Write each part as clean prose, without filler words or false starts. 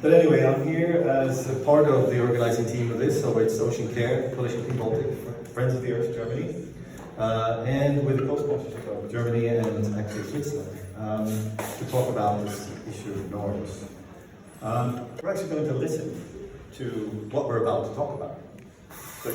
But anyway, I'm here as a part of the organizing team of this, so it's OceanCare, Coalition Clean Baltic, Friends of the Earth Germany, and with the co-sponsorship of Germany and actually Switzerland, to talk about this issue of noise. We're actually going to listen to what we're about to talk about. So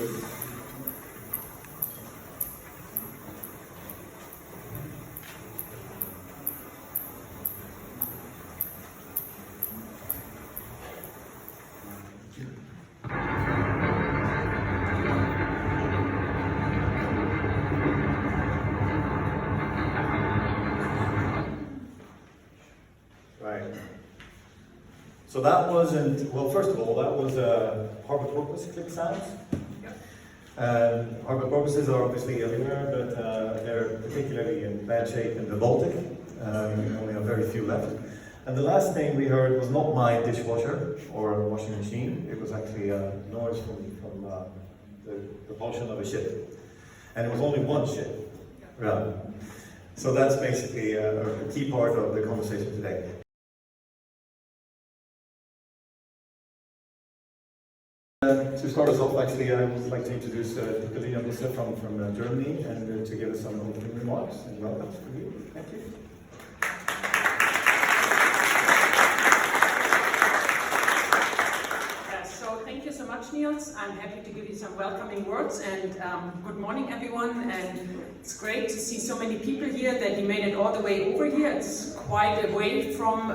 So that wasn't, well, first of all, that was Harbour Porpoise clip sounds. Harbour porpoises are obviously everywhere, but they're particularly in bad shape in the Baltic. We only have very few left. And the last thing we heard was not my dishwasher or washing machine. It was actually a noise from the propulsion of a ship. And it was only one ship. Yeah. So that's basically a key part of the conversation today. To start us off, actually, I would like to introduce Lilian Busse from Germany and to give us some opening remarks and welcome to you. Thank you. So thank you so much, Nils. I'm happy to give you some welcoming words and good morning, everyone. And it's great to see so many people here that you made it all the way over here. It's quite away from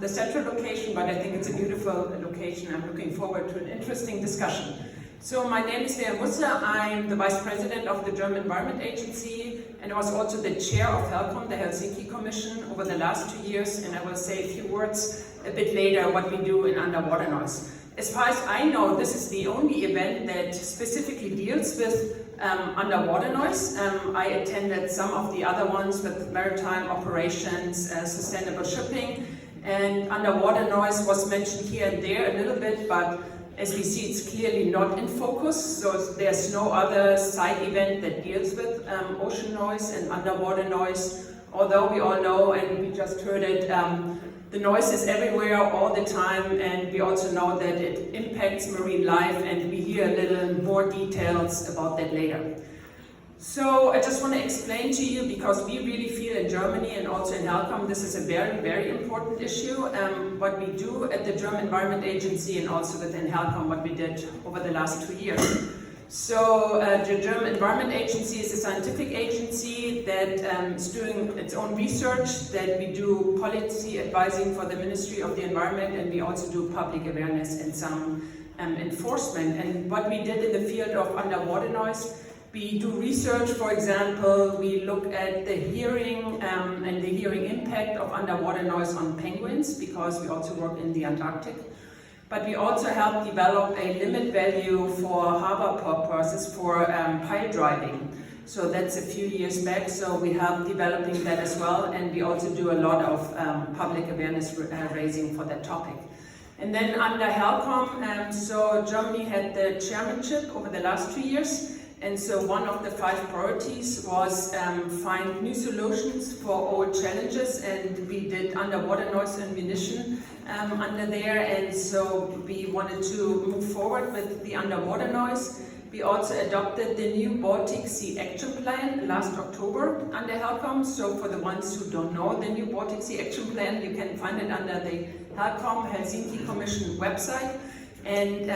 the central location, but I think it's a beautiful location. I'm looking forward to an interesting discussion. So my name is Lilian Busse. I'm the Vice President of the German Environment Agency, and I was also the Chair of HELCOM, the Helsinki Commission, over the last 2 years, and I will say a few words a bit later what we do in underwater noise. As far as I know, this is the only event that specifically deals with underwater noise. I attended some of the other ones with maritime operations, sustainable shipping, and underwater noise was mentioned here and there a little bit, but as we see, it's clearly not in focus, so there's no other side event that deals with ocean noise and underwater noise, although we all know, and we just heard it, the noise is everywhere all the time, and we also know that it impacts marine life, and we hear a little more details about that later. So I just want to explain to you, because we really feel in Germany and also in HELCOM, this is a very, very important issue, what we do at the German Environment Agency and also within HELCOM, what we did over the last 2 years. So the German Environment Agency is a scientific agency that is doing its own research, that we do policy advising for the Ministry of the Environment, and we also do public awareness and some enforcement. And what we did in the field of underwater noise, we do research, for example, we look at the hearing and the hearing impact of underwater noise on penguins, because we also work in the Antarctic. But we also help develop a limit value for harbor porpoises for pile driving. So that's a few years back, so we help developing that as well, and we also do a lot of public awareness raising for that topic. And then under HELCOM, so Germany had the chairmanship over the last 2 years, and so one of the 5 priorities was find new solutions for old challenges, and we did underwater noise and munition under there, and so we wanted to move forward with the underwater noise. We also adopted the new Baltic Sea Action Plan last October under HELCOM. So for the ones who don't know the new Baltic Sea Action Plan, you can find it under the HELCOM Helsinki Commission website. And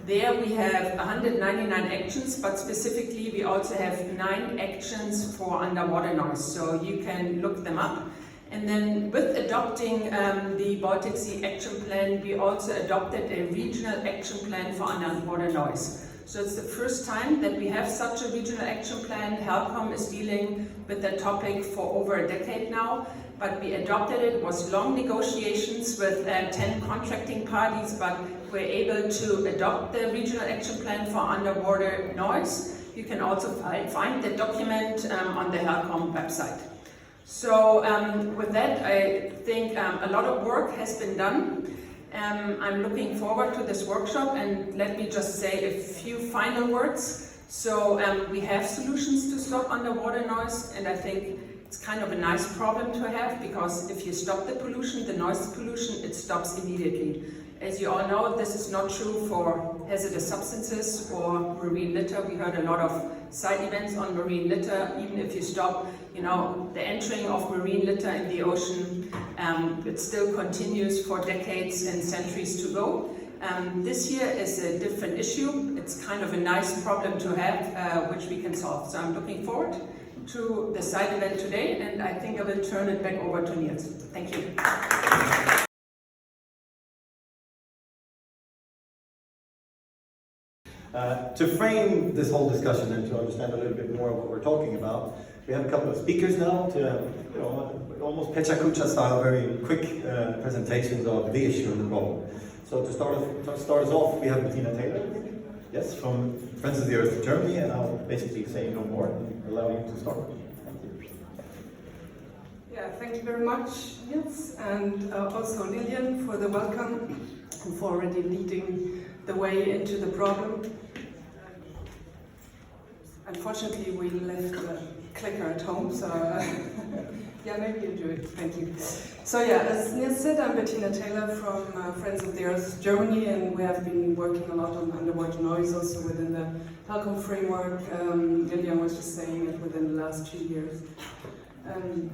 there we have 199 actions, but specifically we also have 9 actions for underwater noise. So you can look them up. And then with adopting the Baltic Sea Action Plan, we also adopted a regional action plan for underwater noise. So it's the first time that we have such a regional action plan. HELCOM is dealing with that topic for over a decade now, but we adopted it. It was long negotiations with 10 contracting parties, but we're able to adopt the regional action plan for underwater noise. You can also find the document on the HELCOM website. So with that, I think a lot of work has been done. I'm looking forward to this workshop, and let me just say a few final words. So we have solutions to stop underwater noise, and I think it's kind of a nice problem to have, because if you stop the pollution, the noise pollution, it stops immediately. As you all know, this is not true for hazardous substances or marine litter. We heard a lot of side events on marine litter. Even if you stop, you know, the entering of marine litter in the ocean, it still continues for decades and centuries to go. This year is a different issue. It's kind of a nice problem to have, which we can solve. So I'm looking forward to the side event today, and I think I will turn it back over to Nils. Thank you. To frame this whole discussion and to understand a little bit more of what we're talking about, we have a couple of speakers now to, almost Pecha Kucha style, very quick presentations of the issue and the problem. So to start us off, we have Bettina Taylor, yes, from Friends of the Earth of Germany, and I'll basically say no more and allow you to start. Thank you. Yeah, thank you very much, Nils, and also Lilian for the welcome and for already leading the way into the problem. Unfortunately, we left the clicker at home, so yeah, maybe you do it. Thank you. So yeah, as Nils said, I'm Bettina Taylor from Friends of the Earth Germany, and we have been working a lot on underwater noise, also within the Helcom framework. Lilian was just saying it within the last 2 years.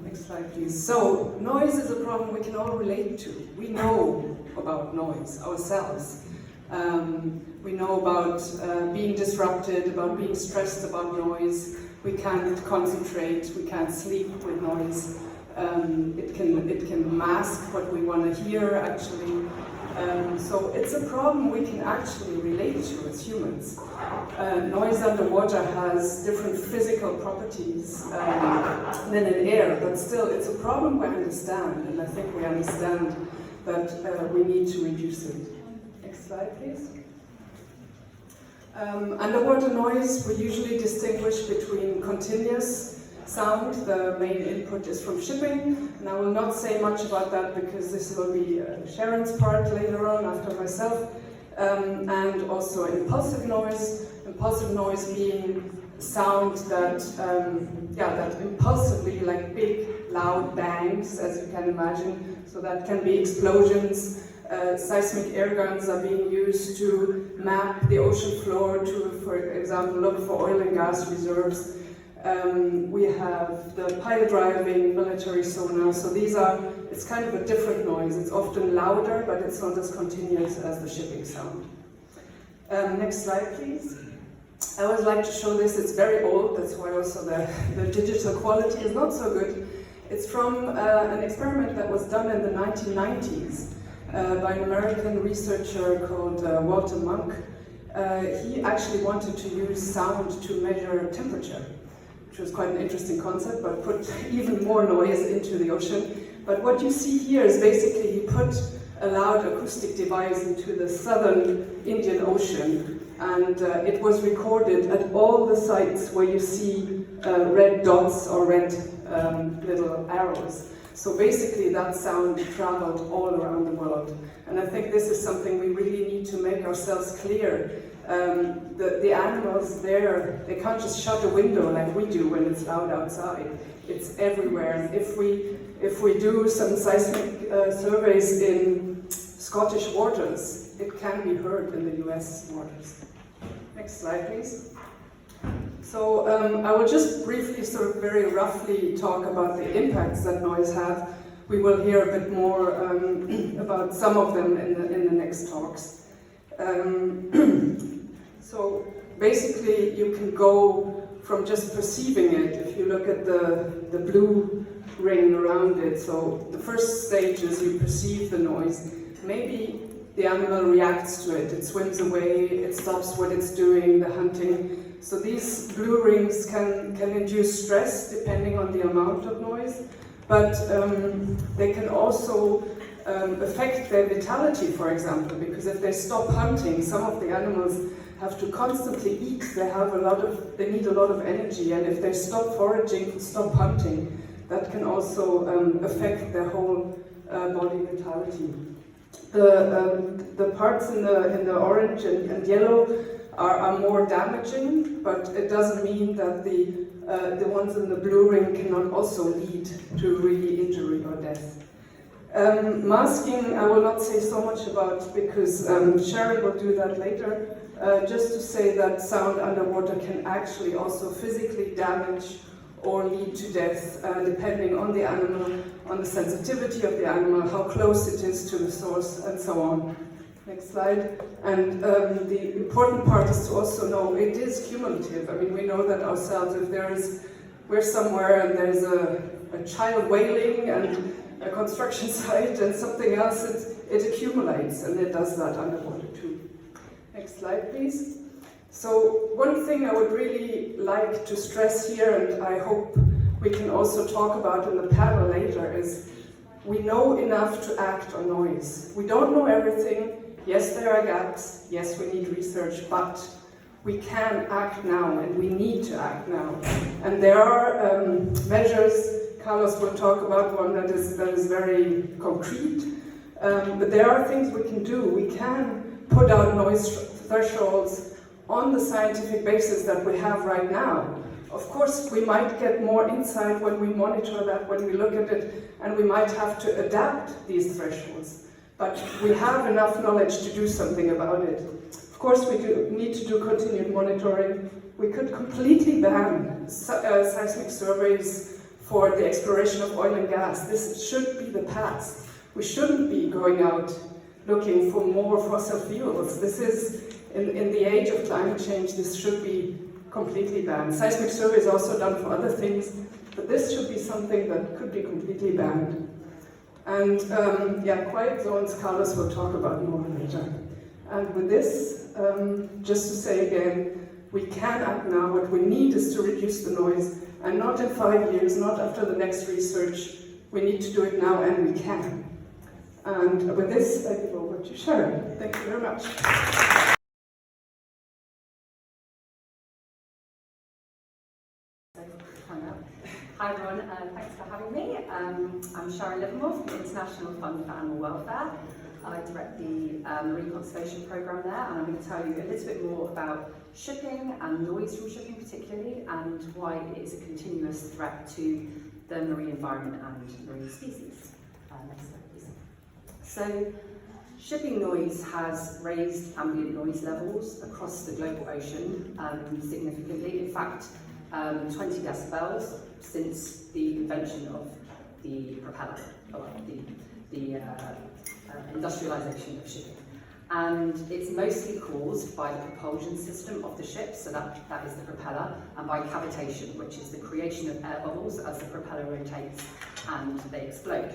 Next slide, please. So, noise is a problem we can all relate to. We know about noise ourselves. We know about being disrupted, about being stressed about noise. We can't concentrate, we can't sleep with noise. It can mask what we want to hear, actually. So it's a problem we can actually relate to as humans. Noise underwater has different physical properties than in air, but still it's a problem we understand, and I think we understand that we need to reduce it. Next slide, please. Underwater noise, we usually distinguish between continuous sound. The main input is from shipping, and I will not say much about that because this will be Sharon's part later on after myself. And also impulsive noise. Impulsive noise being sound that, that impulsively, like big, loud bangs, as you can imagine. So that can be explosions. Seismic air guns are being used to map the ocean floor to, for example, look for oil and gas reserves. We have the pilot driving military sonar. So these are, it's kind of a different noise. It's often louder, but it's not as continuous as the shipping sound. Next slide, please. I always like to show this. It's very old. That's why also the digital quality is not so good. It's from an experiment that was done in the 1990s. By an American researcher called Walter Monk. He actually wanted to use sound to measure temperature, which was quite an interesting concept, but put even more noise into the ocean. But what you see here is basically he put a loud acoustic device into the southern Indian Ocean, and it was recorded at all the sites where you see red dots or red little arrows. So basically that sound traveled all around the world. And I think this is something we really need to make ourselves clear. The animals there, they can't just shut a window like we do when it's loud outside. It's everywhere. If we do some seismic surveys in Scottish waters, it can be heard in the US waters. Next slide, please. So I will just briefly, sort of very roughly talk about the impacts that noise have. We will hear a bit more about some of them in the next talks. So basically you can go from just perceiving it, if you look at the blue ring around it. So the first stage is you perceive the noise. Maybe the animal reacts to it, it swims away, it stops what it's doing, the hunting. So these blue rings can induce stress depending on the amount of noise, but they can also affect their vitality, for example, because if they stop hunting, some of the animals have to constantly eat, they need a lot of energy, and if they stop foraging, stop hunting, that can also affect their whole body vitality. The parts in the orange and yellow are more damaging, but it doesn't mean that the the ones in the blue ring cannot also lead to really injury or death. Masking, I will not say so much about because Sharon will do that later. Just to say that sound underwater can actually also physically damage or lead to death, depending on the animal, on the sensitivity of the animal, how close it is to the source, and so on. Next slide. And the important part is to also know it is cumulative. I mean, we know that ourselves. If we're somewhere and there's a child wailing and a construction site and something else, it accumulates, and it does that underwater too. Next slide, please. So one thing I would really like to stress here, and I hope we can also talk about in the panel later, is we know enough to act on noise. We don't know everything. Yes, there are gaps. Yes, we need research, but we can act now, and we need to act now. And there are measures. Carlos will talk about one that is very concrete. But there are things we can do. We can put out noise thresholds on the scientific basis that we have right now. Of course, we might get more insight when we monitor that, when we look at it, and we might have to adapt these thresholds. But we have enough knowledge to do something about it. Of course, we need to do continued monitoring. We could completely ban seismic surveys for the exploration of oil and gas. This should be the past. We shouldn't be going out looking for more fossil fuels. This is, in the age of climate change, this should be completely banned. Seismic survey is also done for other things, but this should be something that could be completely banned. And quiet zones, Carlos will talk about more later. And with this, just to say again, we can act now. What we need is to reduce the noise, and not in 5 years, not after the next research. We need to do it now, and we can. And with this, I give over to Sharon. Thank you very much. Hi everyone, thanks for having me. I'm Sharon Livermore from the International Fund for Animal Welfare. I direct the Marine Conservation Programme there, and I'm going to tell you a little bit more about shipping and noise from shipping particularly, and why it is a continuous threat to the marine environment and marine species. Next slide, please. So, shipping noise has raised ambient noise levels across the global ocean significantly. In fact, 20 decibels since the invention of the propeller, or the industrialization of shipping. And it's mostly caused by the propulsion system of the ship, so that is the propeller, and by cavitation, which is the creation of air bubbles as the propeller rotates and they explode.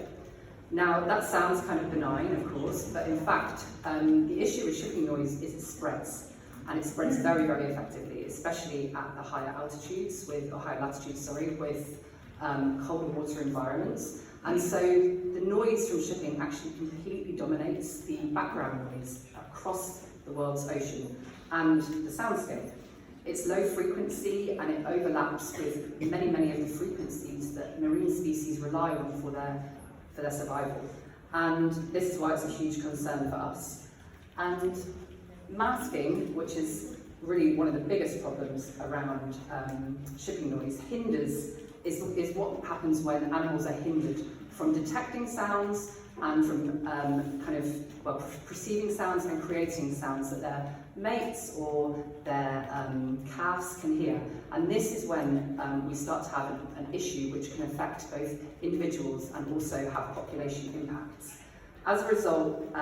Now, that sounds kind of benign, of course, but in fact, the issue with shipping noise is it spreads. And it spreads very, very effectively, especially at the higher altitudes, with colder water environments. And so the noise from shipping actually completely dominates the background noise across the world's ocean and the soundscape. It's low frequency and it overlaps with many, many of the frequencies that marine species rely on for their survival. And this is why it's a huge concern for us. And masking, which is really one of the biggest problems around shipping noise, is what happens when animals are hindered from detecting sounds and from perceiving sounds and creating sounds that their mates or their calves can hear. And this is when we start to have an issue which can affect both individuals and also have population impacts. As a result,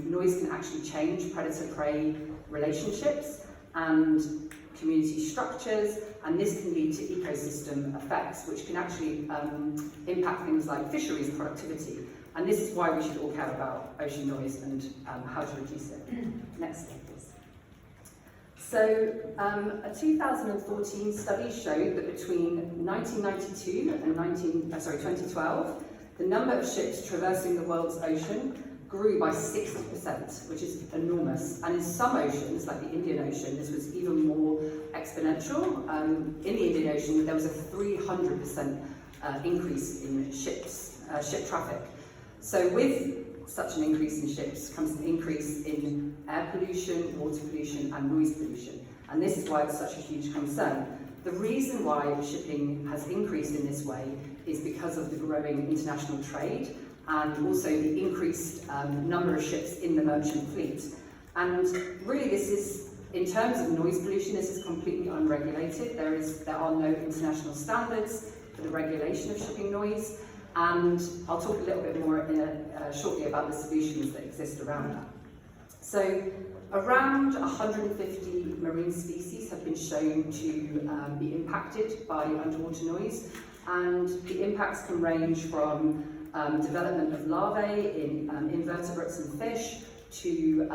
noise can actually change predator-prey relationships and community structures, and this can lead to ecosystem effects, which can actually impact things like fisheries productivity. And this is why we should all care about ocean noise and how to reduce it. Next slide, please. So, a 2014 study showed that between 1992 and 2012, the number of ships traversing the world's ocean grew by 60%, which is enormous. And in some oceans, like the Indian Ocean, this was even more exponential. In the Indian Ocean, there was a 300% increase in ship traffic. So with such an increase in ships comes an increase in air pollution, water pollution, and noise pollution. And this is why it's such a huge concern. The reason why shipping has increased in this way is because of the growing international trade and also the increased number of ships in the merchant fleet. And really this is, in terms of noise pollution, this is completely unregulated. There are no international standards for the regulation of shipping noise, and I'll talk a little bit more shortly about the solutions that exist around that. So around 150 marine species have been shown to be impacted by underwater noise, and the impacts can range from development of larvae in invertebrates and fish to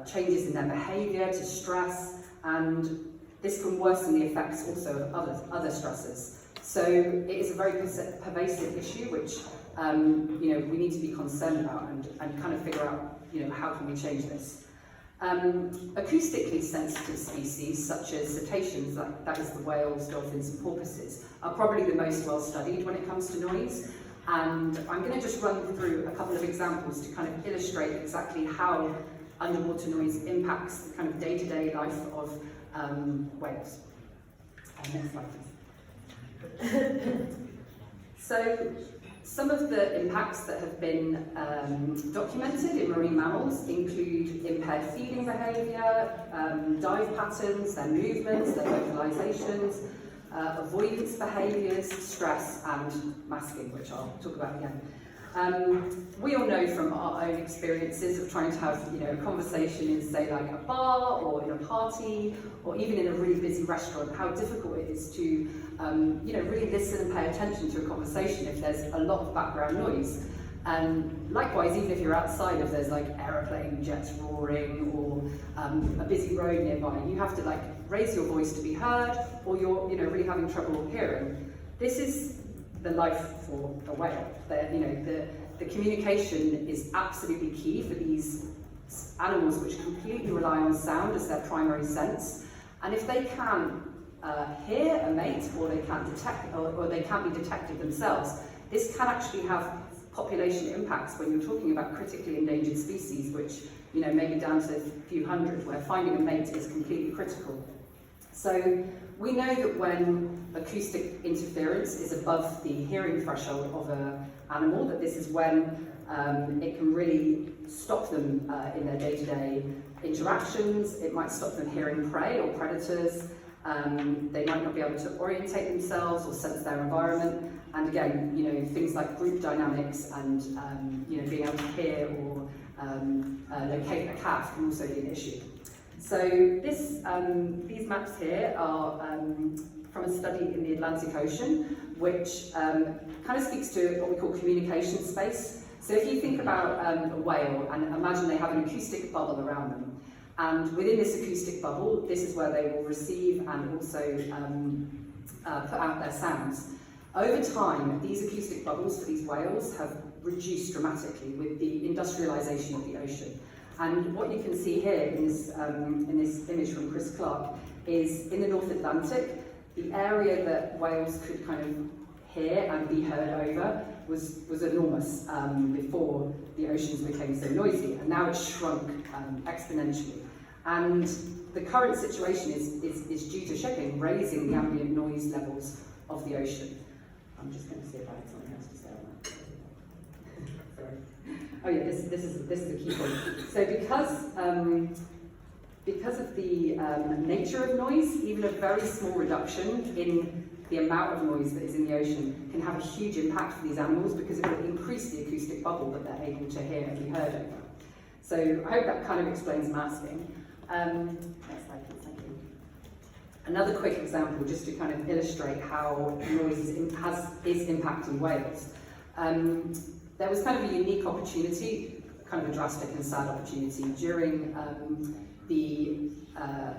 changes in their behaviour, to stress, and this can worsen the effects also of other stressors. So it is a very pervasive issue which we need to be concerned about and kind of figure out how can we change this. Acoustically sensitive species such as cetaceans, that is the whales, dolphins and porpoises, are probably the most well studied when it comes to noise. And I'm going to just run through a couple of examples to kind of illustrate exactly how underwater noise impacts the kind of day-to-day life of whales. Next slide, please. So, some of the impacts that have been documented in marine mammals include impaired feeding behaviour, dive patterns, their movements, their vocalizations, avoidance behaviours, stress and masking, which I'll talk about again. We all know from our own experiences of trying to have a conversation in, say, like a bar or in a party or even in a really busy restaurant, how difficult it is to really listen and pay attention to a conversation if there's a lot of background noise. And likewise, even if you're outside, if there's like aeroplane jets roaring or a busy road nearby, you have to like raise your voice to be heard, or you're really having trouble hearing. This is the life for a whale. The communication is absolutely key for these animals which completely rely on sound as their primary sense. And if they can't hear a mate, or they can't detect, or they can't be detected themselves, this can actually have population impacts when you're talking about critically endangered species, which maybe down to a few hundred, where finding a mate is completely critical. So we know that when acoustic interference is above the hearing threshold of an animal, that this is when it can really stop them in their day-to-day interactions. It might stop them hearing prey or predators. They might not be able to orientate themselves or sense their environment. And again, things like group dynamics and being able to hear or locate a calf can also be an issue. So these maps here are from a study in the Atlantic Ocean, which kind of speaks to what we call communication space. So if you think about a whale and imagine they have an acoustic bubble around them, and within this acoustic bubble, this is where they will receive and also put out their sounds. Over time, these acoustic bubbles for these whales have reduced dramatically with the industrialization of the ocean. And what you can see here in this image from Chris Clark is in the North Atlantic, the area that whales could kind of hear and be heard over was enormous before the oceans became so noisy, and now it's shrunk exponentially. And the current situation is due to shipping raising the ambient noise levels of the ocean. I'm just going to see if I have something else to say on that. Sorry. Oh yeah, this is the key point. So because of the nature of noise, even a very small reduction in the amount of noise that is in the ocean can have a huge impact for these animals, because it will increase the acoustic bubble that they're able to hear and be heard over. So I hope that kind of explains masking. Next slide, please, thank you. Another quick example, just to kind of illustrate how noise is impacting whales. There was kind of a unique opportunity, kind of a drastic and sad opportunity, during the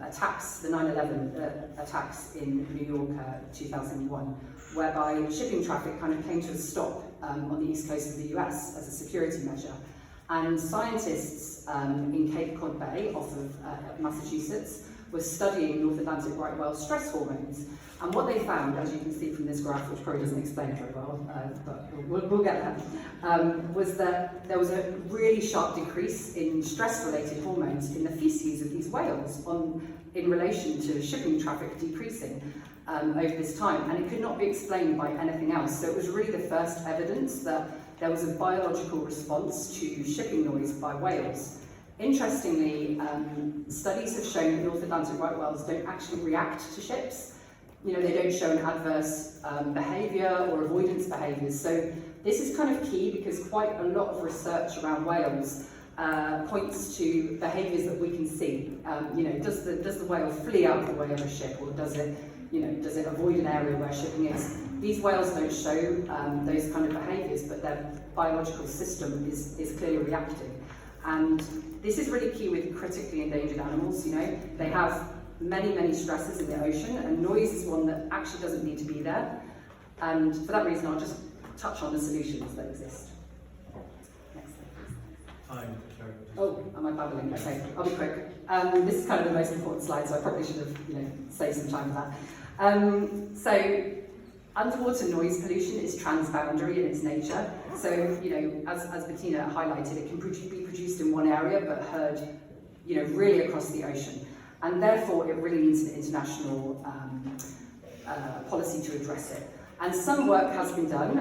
attacks, the 9/11 attacks in New York 2001, whereby shipping traffic kind of came to a stop on the east coast of the US as a security measure. And scientists in Cape Cod Bay, off of Massachusetts, were studying North Atlantic right whale stress hormones. And what they found, as you can see from this graph, which probably doesn't explain it very well, but we'll get there, was that there was a really sharp decrease in stress-related hormones in the feces of these whales on in relation to shipping traffic decreasing over this time, and it could not be explained by anything else. So it was really the first evidence that there was a biological response to shipping noise by whales. Interestingly, studies have shown that North Atlantic right whales don't actually react to ships. You know, they don't show an adverse behaviour or avoidance behaviours. So this is kind of key because quite a lot of research around whales points to behaviours that we can see. You know, does the whale flee out of the way of a ship, or does it avoid an area where shipping is? These whales don't show those kind of behaviours, but their biological system is clearly reactive. And this is really key with critically endangered animals. You know, they have many stresses in the ocean, and noise is one that actually doesn't need to be there. And for that reason, I'll just touch on the solutions that exist. Next slide, please. Oh, am I babbling? Okay, I'll be quick. This is kind of the most important slide, so I probably should have, saved some time for that. So, underwater noise pollution is transboundary in its nature. So, as Bettina highlighted, it can be produced in one area but heard, really across the ocean. And therefore, it really needs an international policy to address it. And some work has been done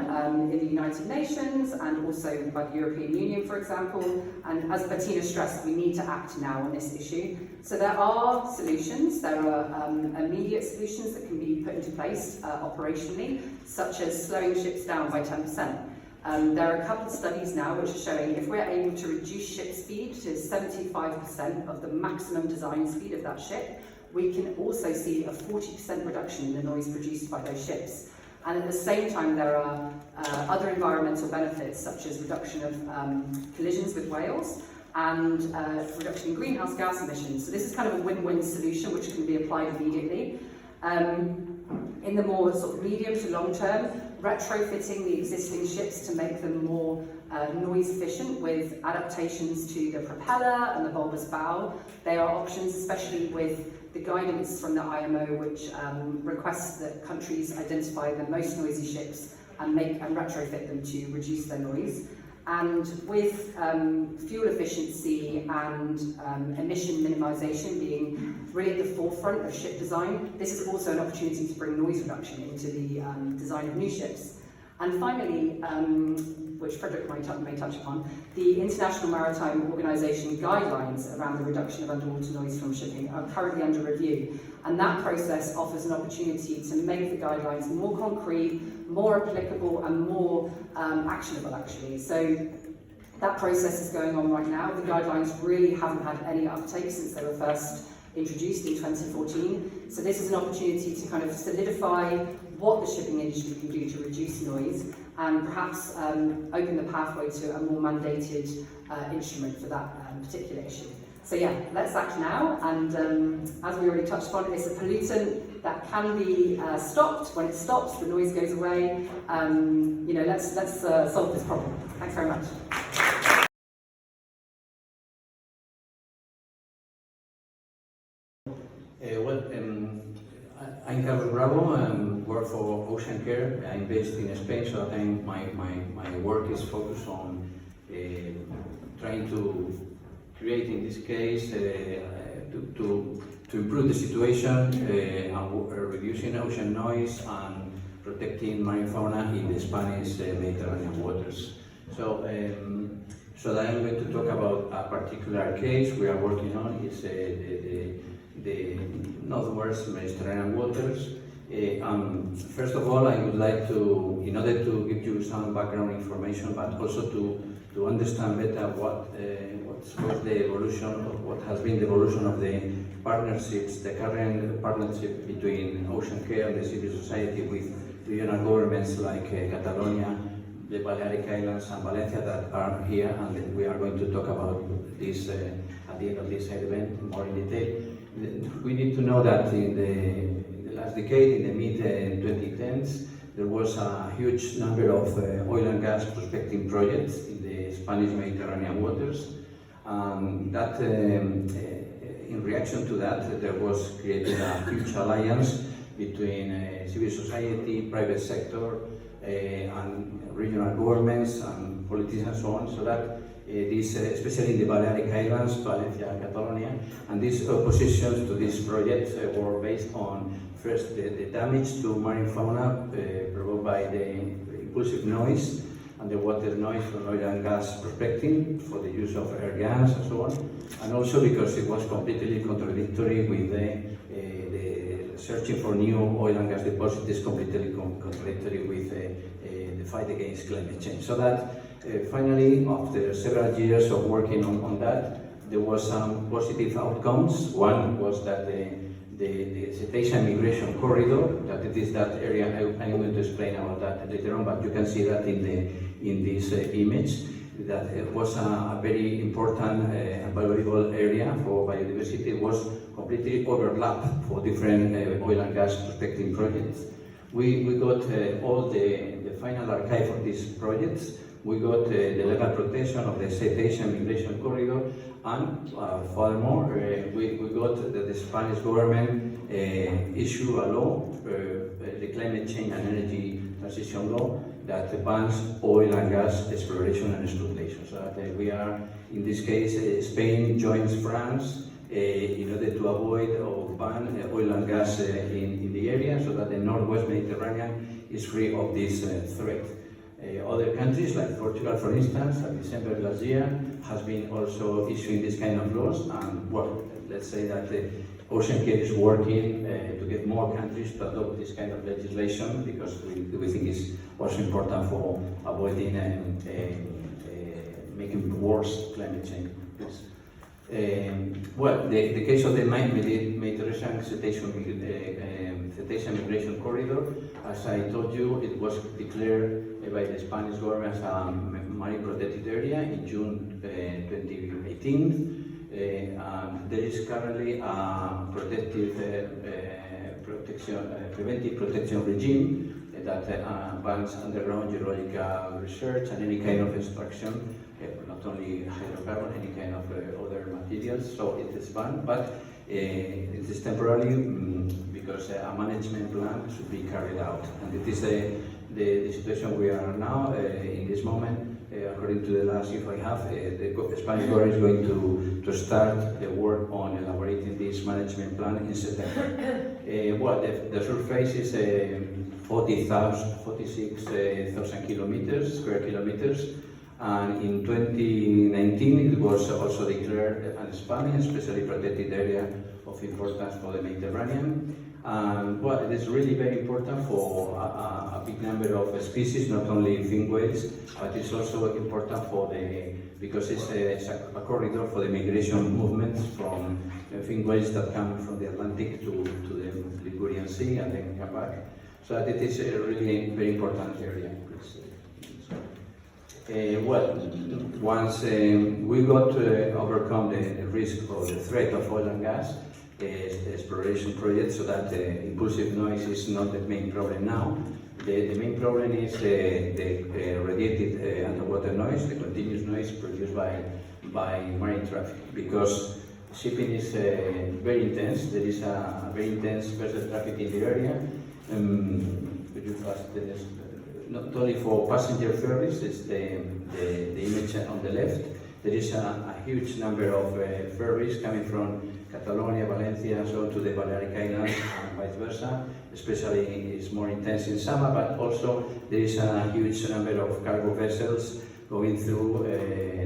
in the United Nations and also by the European Union, for example. And as Bettina stressed, we need to act now on this issue. So there are solutions. There are immediate solutions that can be put into place operationally, such as slowing ships down by 10%. There are a couple of studies now which are showing if we're able to reduce ship speed to 75% of the maximum design speed of that ship, we can also see a 40% reduction in the noise produced by those ships. And at the same time, there are other environmental benefits, such as reduction of collisions with whales and reduction in greenhouse gas emissions. So this is kind of a win-win solution which can be applied immediately. In the more sort of medium to long term, retrofitting the existing ships to make them more noise efficient with adaptations to the propeller and the bulbous bow. They are options, especially with the guidance from the IMO, which requests that countries identify the most noisy ships and retrofit them to reduce their noise. And with fuel efficiency and emission minimisation being really at the forefront of ship design, this is also an opportunity to bring noise reduction into the design of new ships. And finally, which Fredrik may touch upon, the International Maritime Organization guidelines around the reduction of underwater noise from shipping are currently under review. And that process offers an opportunity to make the guidelines more concrete, more applicable, and more actionable, actually. So that process is going on right now. The guidelines really haven't had any uptake since they were first introduced in 2014. So this is an opportunity to kind of solidify what the shipping industry can do to reduce noise and perhaps open the pathway to a more mandated instrument for that particular issue. So yeah, let's act now, and as we already touched on, it's a pollutant that can be stopped. When it stops, the noise goes away. Let's solve this problem. Thanks very much. I'm Carlos Bravo and work for OceanCare. I'm based in Spain, so my work is focused on trying to create, in this case, to improve the situation and reducing ocean noise and protecting marine fauna in the Spanish Mediterranean waters. So that I'm going to talk about a particular case we are working on. It's the northwest Mediterranean waters. First of all, I would like to, in order to give you some background information, but also to understand better what the evolution of what has been the evolution of the partnerships, the current partnership between OceanCare and the civil society with regional governments like Catalonia, the Balearic Islands and Valencia that are here, and we are going to talk about this at the end of this event more in detail. We need to know that in the last decade, in the mid-2010s, there was a huge number of oil and gas prospecting projects in the Spanish Mediterranean waters. That, in reaction to that, there was created a huge alliance between civil society, private sector, and regional governments and politicians and so on, so that especially in the Balearic Islands, Valencia and Catalonia. And these oppositions to this project were based on, first, the damage to marine fauna provoked by the impulsive noise and the water noise from oil and gas prospecting for the use of air guns and so on, and also because it was completely contradictory with the searching for new oil and gas deposits is completely contradictory with the fight against climate change. So that finally, after several years of working on that, there was some positive outcomes. One was that the cetacean migration corridor, that it is that area. I'm going to explain about that later on, but you can see that in this image, that it was a very important and valuable area for biodiversity. It was completely overlapped for different oil and gas prospecting projects. We got all the final archive of these projects. We got the legal protection of the cetacean migration corridor, and furthermore, we got the Spanish government issue a law, the climate change and energy transition law, that bans oil and gas exploration and exploitation. So that we are, in this case, Spain joins France in order to avoid or ban oil and gas in the area, so that the Northwest Mediterranean is free of this threat. Other countries, like Portugal, for instance, in December last year, has been also issuing this kind of laws, and well, let's say that OceanCare is working to get more countries to adopt this kind of legislation, because we think it's also important for avoiding making worse climate change. Yes. Well, the case of the Mediterranean cetacean migration corridor, as I told you, it was declared by the Spanish government as a marine protected area in June 2018. There is currently a preventive protection regime that bans underground geological research and any kind of extraction, not only hydrocarbon, any kind of other materials. So it is banned, but it is temporarily because a management plan should be carried out. And it is the situation we are now in this moment. According to the last IFAW, the Spanish government is going to start the work on elaborating this management plan in September. Well, the surface is 46,000 square kilometers, and in 2019 it was also declared an Spanish especially protected area of importance for the Mediterranean. Well, it is really very important for a big number of species, not only fin whales, but it's also important for because it's a corridor for the migration movements from fin whales that come from the Atlantic to the Ligurian Sea and then come back. So that it is a really very important area. Well, once we got to overcome the risk or the threat of oil and gas, the exploration project, so that impulsive noise is not the main problem now. The main problem is the radiated underwater noise, the continuous noise produced by marine traffic, because shipping is very intense. There is a very intense vessel traffic in the area. Not only for passenger ferries, it's the image on the left. There is a huge number of ferries coming from Catalonia, Valencia, and so on to the Balearic Islands and vice versa. Especially it's more intense in summer, but also there is a huge number of cargo vessels going through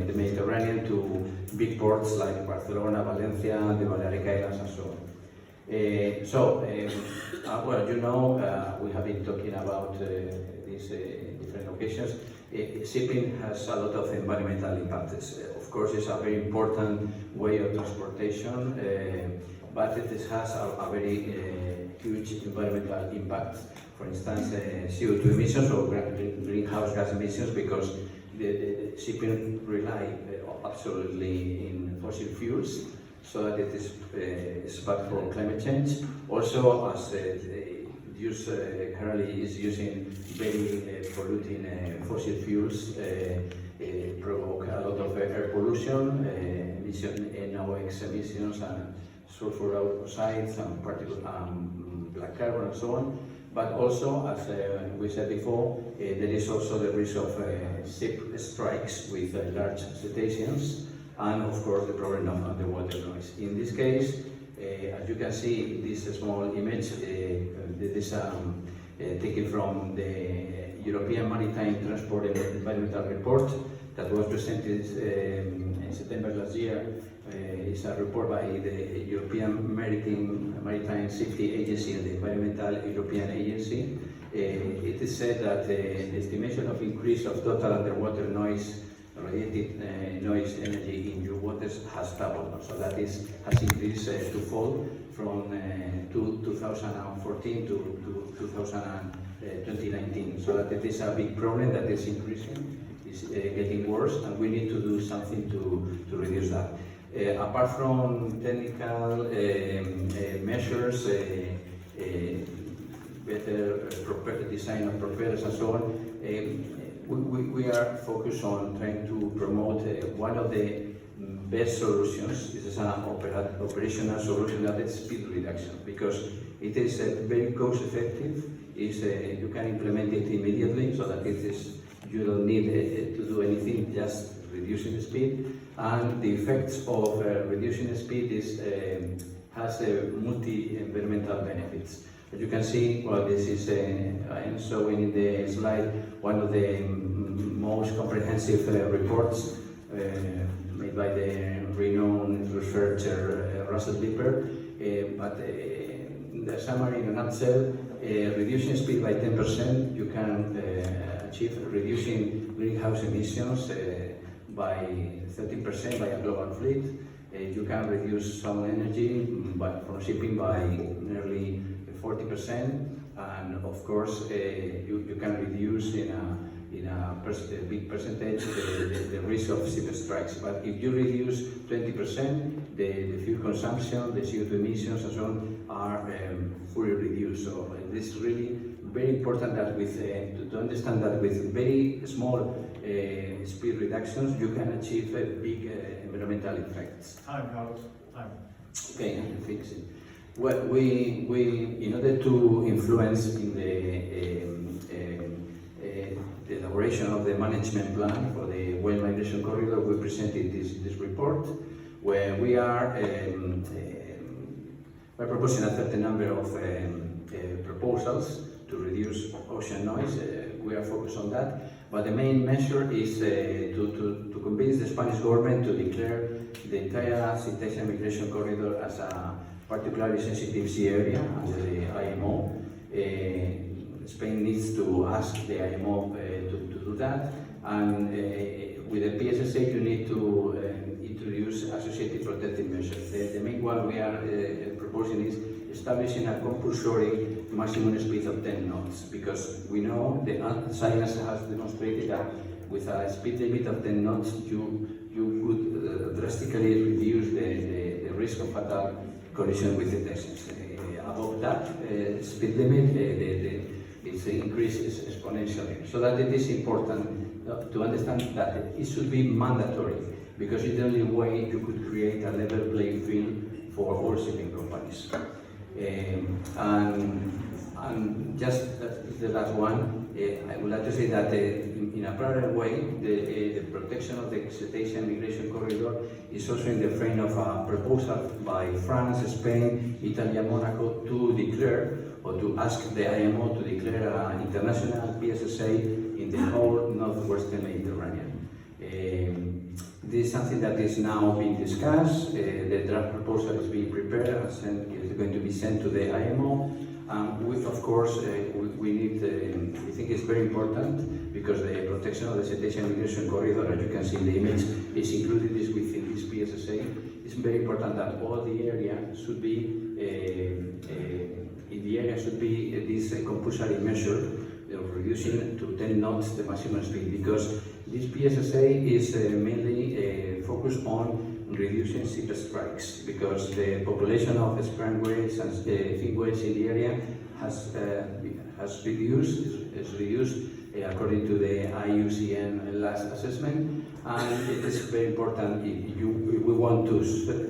the Mediterranean to big ports like Barcelona, Valencia, the Balearic Islands, and so on. Well, you know, we have been talking about these different occasions. Shipping has a lot of environmental impacts. Of course, it's a very important way of transportation, but it has a very huge environmental impact. For instance, CO2 emissions or greenhouse gas emissions, because the shipping rely absolutely in fossil fuels, so that it is bad for climate change. Also, as use currently is using very polluting fossil fuels, provoke a lot of air pollution, NOx emissions, and sulfur oxides, and black carbon, and so on. But also, as we said before, there is also the risk of ship strikes with large cetaceans, and of course the problem of underwater noise. In this case, as you can see in this small image, this is taken from the European Maritime Transport and Environmental Report that was presented in September last year. It's a report by the European Maritime Safety Agency and the Environmental European Agency. It is said that the estimation of increase of total underwater noise, radiated noise energy in your waters has doubled. So that has increased twofold from 2014 to 2019. So that it is a big problem that is increasing, is getting worse, and we need to do something to reduce that. Apart from technical measures, better design of propellers and so on, we are focused on trying to promote one of the best solutions. This is an operational solution, that is speed reduction, because it is very cost effective. You can implement it immediately, so that you don't need to do anything, just reducing the speed. And the effects of reducing the speed has multi-environmental benefits. As you can see, well, this is I am showing in the slide one of the most comprehensive reports made by the renowned researcher Russell Lipper. But the summary in a nutshell, reducing speed by 10%, you can achieve reducing greenhouse emissions by 13% by a global fleet. You can reduce some energy from shipping by nearly 40%, and of course you can reduce in a big percentage the risk of ship strikes. But if you reduce 20%, the fuel consumption, the CO2 emissions and so on are fully reduced. So it is really very important that to understand that with very small speed reductions you can achieve big environmental effects. Time. Okay, I'm fixing. Well, we in order to influence in the elaboration of the management plan for the whale migration corridor, we presented this report, where we are we're proposing a certain number of proposals to reduce ocean noise. We are focused on that, but the main measure is to convince the Spanish government to declare the entire cetacean migration corridor as a particularly sensitive sea area under the IMO. Spain needs to ask the IMO to do that, and with the PSSA you need to introduce associated protective measures. The main one we are proposing is establishing a compulsory maximum speed of 10 knots, because we know the science has demonstrated that with a speed limit of 10 knots you could drastically reduce the risk of fatal collision with cetaceans. Above that speed limit, its increase is exponentially. So that it is important to understand that it should be mandatory, because it's the only way you could create a level playing field for all shipping companies. And just the last one, I would like to say that in a parallel way, the protection of the cetacean migration corridor is also in the frame of a proposal by France, Spain, Italy and Monaco to declare, or to ask the IMO to declare an international PSSA in the whole northwestern Mediterranean. This is something that is now being discussed. The draft proposal is being prepared and is going to be sent to the IMO. Of course, we need, we think it's very important, because the protection of the cetacean migration corridor, as you can see in the image, is included within this PSSA. It's very important that all the area should be, this compulsory measure of reducing to 10 knots the maximum speed, because this PSSA is mainly focused on reducing ship strikes, because the population of sperm whales and fin whales in the area has reduced according to the IUCN last assessment, and it is very important if we want to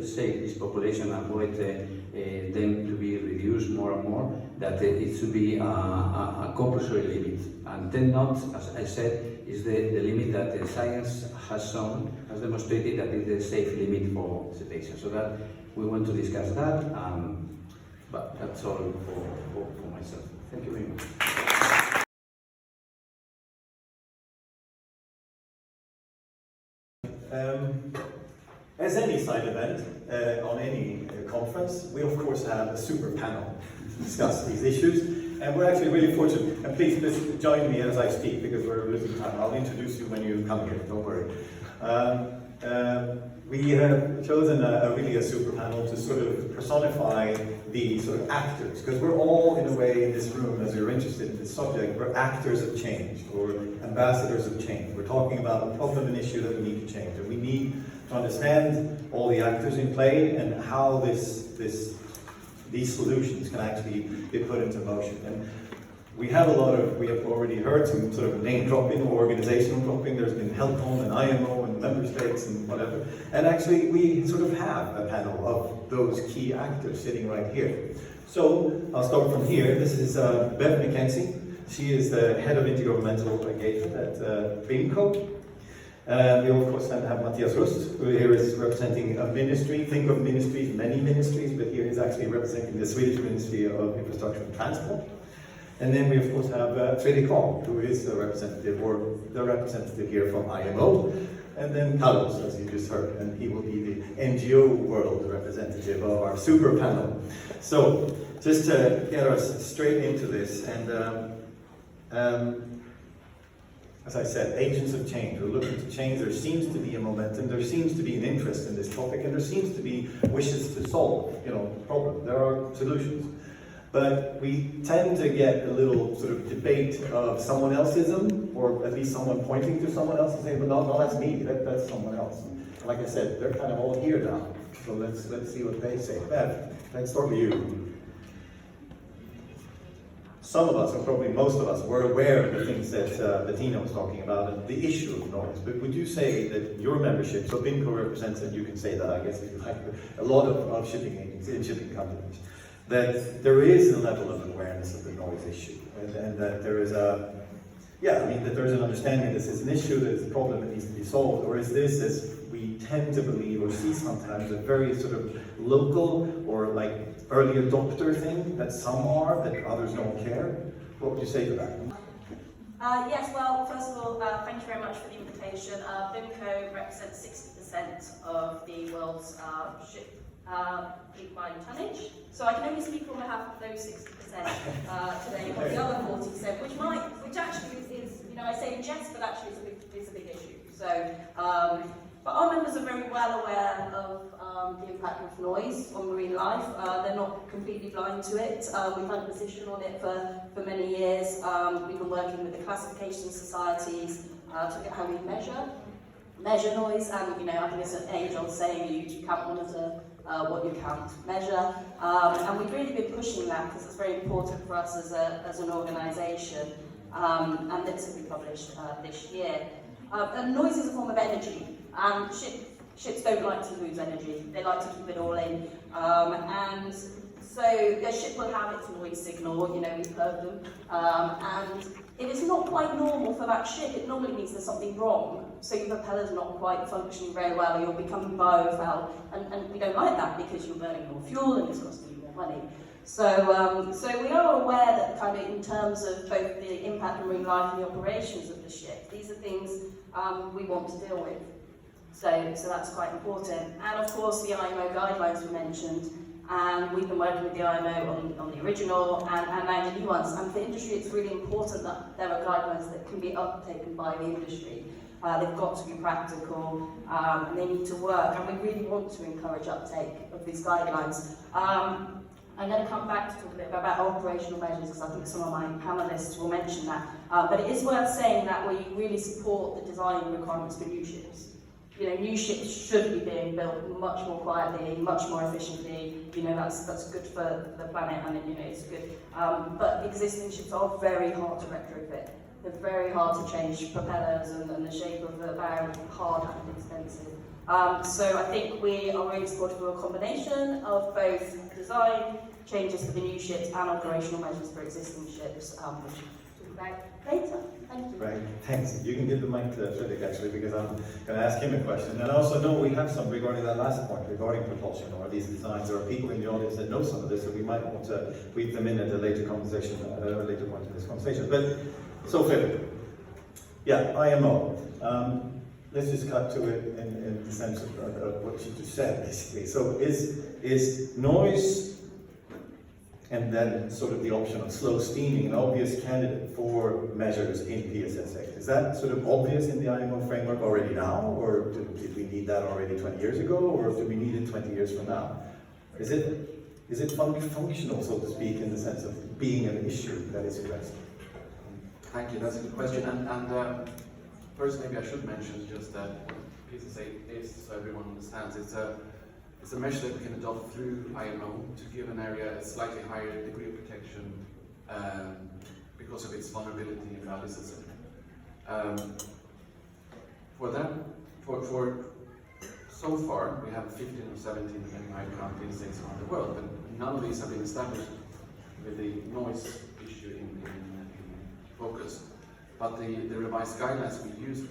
save this population, avoid them to be reduced more and more. that it should be a compulsory limit. And 10 knots, as I said, is the limit that the science has shown, has demonstrated that it is a safe limit for cetaceans. So that we want to discuss that, but that's all for myself. Thank you very much. As any side event on any conference, we of course have a super panel to discuss these issues, and we're actually really fortunate. And please join me as I speak because we're losing time. I'll introduce you when you come here, don't worry. We have chosen really a super panel to sort of personify the sort of actors, because we're all in a way in this room, as you're interested in this subject, we're actors of change or ambassadors of change. We're talking about a problem and issue that we need to change, and we need to understand all the actors in play and how these solutions can actually be put into motion. And we have already heard some sort of name dropping or organizational dropping. There's been HELCOM and IMO and member states and whatever. And actually we sort of have a panel of those key actors sitting right here. So I'll start from here. This is Mackenzie. She is the head of intergovernmental engagement at BIMCO. We of course then have Mattias, who here is representing a ministry. Think of ministries, many ministries, but here he's actually representing the Swedish Ministry of Infrastructure and Transport. And then we of course have Fredrik, who is the representative here from IMO. And then Carlos, as you just heard, and he will be the NGO world representative of our super panel. So just to get us straight into this, and as I said, agents of change. We're looking to change. There seems to be a momentum. There seems to be an interest in this topic, and there seems to be wishes to solve, problem. There are solutions, but we tend to get a little sort of debate of someone elseism, or at least someone pointing to someone else and saying, "But no, that's me. That's someone else." And like I said, they're kind of all here now. So let's see what they say. Bev, let's start with you. Some of us, or probably most of us, were aware of the things that Bettina was talking about and the issue of noise. But would you say that your membership, so BIMCO represents, and you can say that, I guess, if you like, a lot of shipping agencies and shipping companies, that there is a level of awareness of the noise issue, and that there is that there is an understanding this is an issue, that it's a problem that needs to be solved, or is this, as we tend to believe or see sometimes, a very sort of local or like early adopter thing that some are, that others don't care? What would you say to that? Yes, well, first of all, thank you very much for the invitation. BIMCO represents 60% of the world's ship fleet by tonnage, so I can only speak on behalf of those 60% today, or the other 40%, which actually is, I say in jest, but actually is a big issue. So, but our members are very well aware of the impact of noise on marine life. They're not completely blind to it. We've had a position on it for many years. We've been working with the classification societies to look at how we measure noise, and I think it's an age-old saying, you can't monitor what you can't measure, and we've really been pushing that because it's very important for us as an organisation, and this will be published this year. And noise is a form of energy, and ships don't like to lose energy. They like to keep it all in, and so the ship will have its noise signal. We've heard them, and if it's not quite normal for that ship, it normally means there's something wrong. So your propeller's not quite functioning very well, you're becoming biofoul, and we don't like that because you're burning more fuel and it's costing you more money. So we are aware that kind of in terms of both the impact on marine life and the operations of the ship, these are things we want to deal with. So that's quite important. And of course the IMO guidelines were mentioned, and we've been working with the IMO on the original and now the new ones. And for industry, it's really important that there are guidelines that can be uptaken by the industry. They've got to be practical, and they need to work, and we really want to encourage uptake of these guidelines. I'm going to come back to talk a bit about operational measures, because I think some of my panelists will mention that. But it is worth saying that we really support the design requirements for new ships. New ships should be being built much more quietly, much more efficiently. That's good for the planet, and it's good. But existing ships are very hard to retrofit. They're very hard to change propellers and the shape of the bow, hard and expensive. So I think we are really supportive of a combination of both design changes for the new ships and operational measures for existing ships, which we'll talk about later. Thank you. Right, thanks. You can give the mic to Fredrik actually, because I'm going to ask him a question. And I also know we have some regarding that last point, regarding propulsion or these designs. There are people in the audience that know some of this, so we might want to weave them in at a later conversation, at a later point in this conversation. But so Fredrik, yeah, IMO. Let's just cut to it in the sense of what you just said, basically. So is noise and then sort of the option of slow steaming an obvious candidate for measures in PSS8? Is that sort of obvious in the IMO framework already now, or did we need that already 20 years ago, or do we need it 20 years from now? Is it functional, so to speak, in the sense of being an issue that is addressed? Thank you, that's a good question. And first, maybe I should mention just that what PSS8 is, so everyone understands. It's a measure that we can adopt through IMO to give an area a slightly higher degree of protection because of its vulnerability and rallyism. For so far, we have 15 or 17, depending on how you count, PSS8s around the world, but none of these have been established with the noise issue in focus. But the revised guidelines we use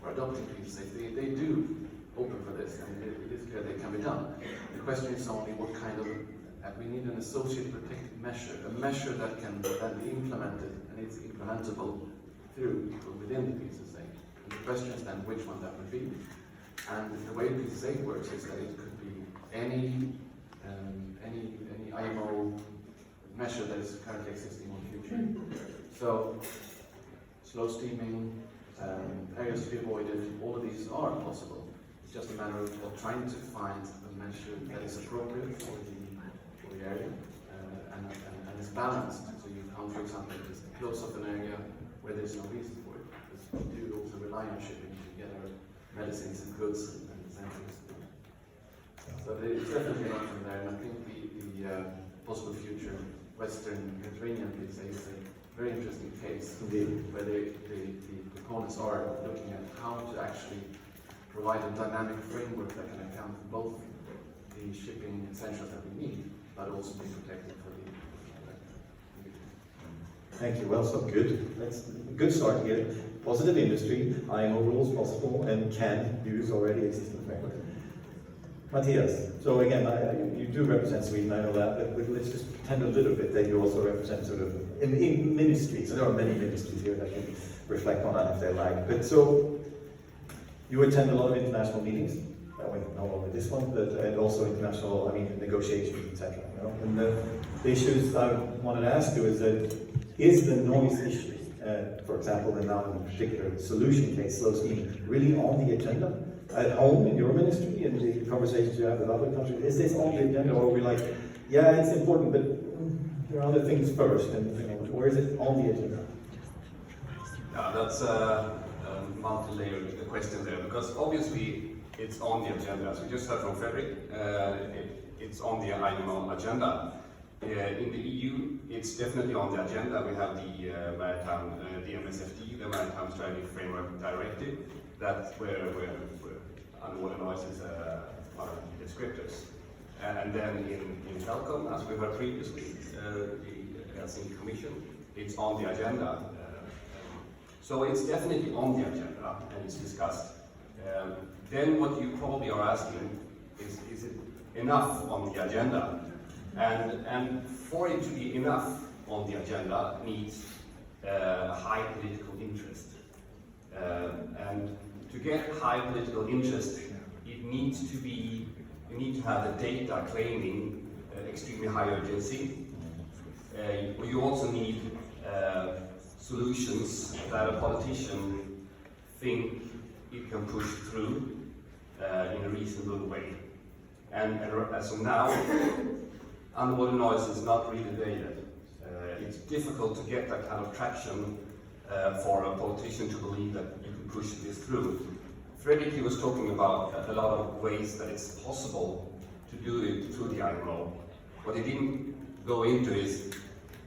for adopting PSS8, they do open for this, and it is clear they can be done. The question is only what kind of, we need an associated protective measure, a measure that can then be implemented, and it's implementable within the PSS8. And the question is then which one that would be. And the way PSS8 works is that it could be any IMO measure that is currently existing in the future. So, slow steaming, areas to be avoided, all of these are possible. It's just a matter of trying to find a measure that is appropriate for the area and is balanced. So you can't, for example, just close off an area where there's no reason for it. Because we do also rely on shipping to get our medicines and goods and essentials. So it's definitely an option there, and I think the possible future Western Mediterranean is a very interesting case where the proponents are looking at how to actually provide a dynamic framework that can account for both the shipping essentials that we need, but also be protected for the Thank you. Well, so good. That's a good start here. Positive industry, IMO rules possible, and can use already existing framework. Mattias, so again, you do represent Sweden, I know that, but let's just pretend a little bit that you also represent sort of in ministries. There are many ministries here that can reflect on that if they like. But so, you attend a lot of international meetings, not only this one, but and also international, negotiations, etc. You know? And the issues I wanted to ask you is the noise issue, for example, and now in particular solution case, slow steaming, really on the agenda? At home, in your ministry, and the conversations you have with other countries, is this on the agenda, or are we like, yeah, it's important, but there are other things first, or is it on the agenda? Yeah, that's multi-layered question there, because obviously it's on the agenda. As we just heard from Fredrik, it's on the IMO agenda. In the EU, it's definitely on the agenda. We have the Maritime, the MSFD, the Maritime Strategy Framework Directive, that's where underwater noise is one of the descriptors. And then in Helcom, as we heard previously, the Helsinki Commission, it's on the agenda. So it's definitely on the agenda and it's discussed. Then what you probably are asking is it enough on the agenda? And for it to be enough on the agenda needs high political interest. And to get high political interest, it needs to be, you need to have the data claiming extremely high urgency. You also need solutions that a politician think it can push through in a reasonable way. And as of now, underwater noise is not really there yet. It's difficult to get that kind of traction for a politician to believe that you can push this through. Fredrik, he was talking about a lot of ways that it's possible to do it through the IMO. What he didn't go into is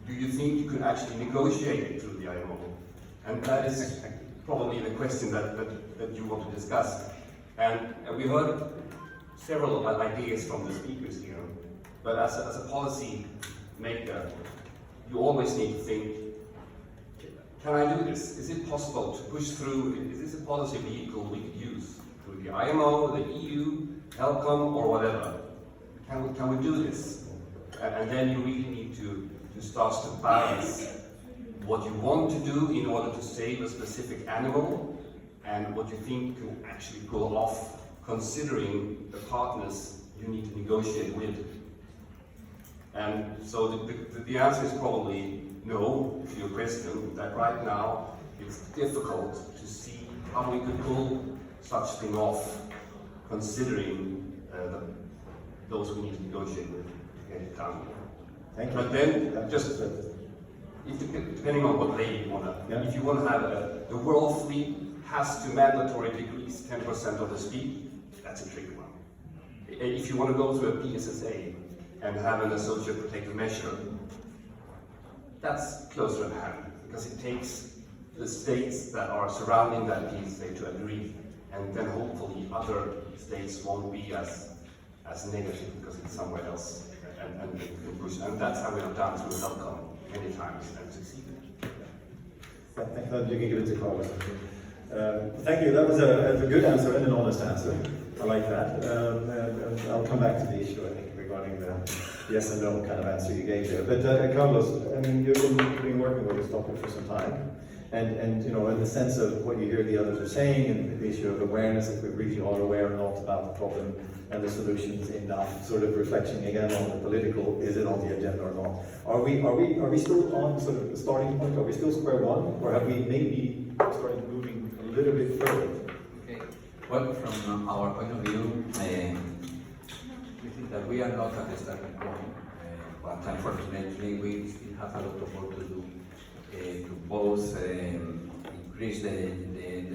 do you think you could actually negotiate it through the IMO? And that is probably the question that you want to discuss. And we heard several ideas from the speakers here, but as a policy maker, you always need to think, can I do this? Is it possible to push through? Is this a policy vehicle we could use through the IMO, the EU, HELCOM, or whatever? Can we do this? And then you really need to start to balance what you want to do in order to save a specific animal and what you think can actually pull off, considering the partners you need to negotiate with. And so the answer is probably no to your question, that right now it's difficult to see how we could pull such thing off, considering those we need to negotiate with to get it done. Thank you. But then, just depending on what lane you want to, if you want to have the world fleet has to mandatory decrease 10% of the speed, that's a tricky one. If you want to go to a PSSA and have an associate protective measure, that's closer at hand, because it takes the states that are surrounding that PSA to agree, and then hopefully other states won't be as negative because it's somewhere else, and they can push. And that's how we have done through HELCOM many times and succeeded. Thank you. You can give it to Carlos. Thank you. That was a good answer and an honest answer. I like that. And I'll come back to the issue, I think, regarding the yes and no kind of answer you gave there. But Carlos, I mean, you've been working with this topic for some time. And you know, in the sense of what you hear the others are saying, and the issue of awareness, if we're really all aware or not about the problem and the solutions, enough sort of reflection again on the political, is it on the agenda or not? Are we still on sort of the starting point? Are we still square one, or have we maybe started moving a little bit further? Okay. Well, from our point of view, we think that we are not at the starting point, but unfortunately we still have a lot of work to do. To both increase the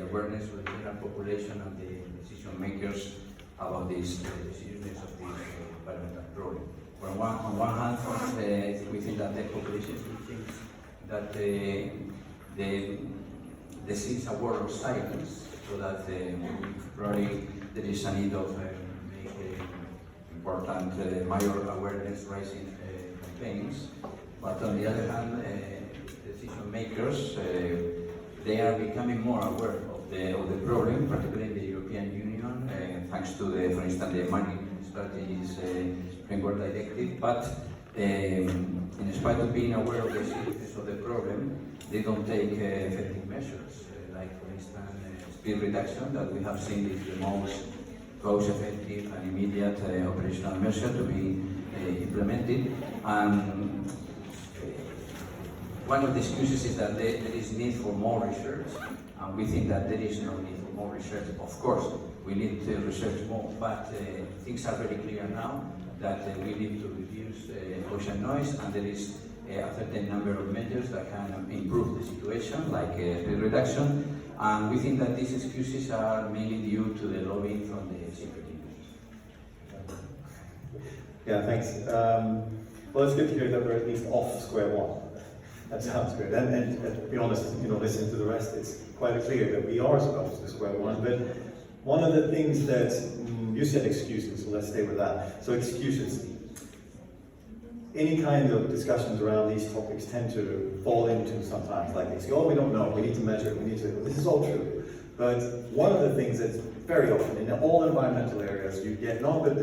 awareness of the general population and the decision makers about this the seriousness of this environmental problem. On one hand, we think that the population should think that the seeds are word of silence, so that probably there is a need of make important major awareness raising campaigns. But on the other hand, decision makers, they are becoming more aware of the problem, particularly in the European Union, thanks to for instance, the Maritime Strategies Framework Directive. But in spite of being aware of the seriousness of the problem, they don't take effective measures, like for instance, speed reduction, that we have seen is the most cost-effective and immediate operational measure to be implemented. And one of the excuses is that there is need for more research, and we think that there is no need for more research. Of course, we need to research more, but things are very clear now that we need to reduce ocean noise, and there is a certain number of measures that can improve the situation, like speed reduction, and we think that these excuses are mainly due to the lobbying from the secret industry. Yeah, thanks. Well, it's good to hear that we're at least off square one. That sounds good. And to be honest, you know, listening to the rest, it's quite clear that we are supposed to square one. But one of the things that you said excuses, so let's stay with that. So excuses. Any kind of discussions around these topics tend to fall into sometimes like this. Oh, we don't know. We need to measure. We need to. This is all true. But one of the things that's very often in all environmental areas you get, no, but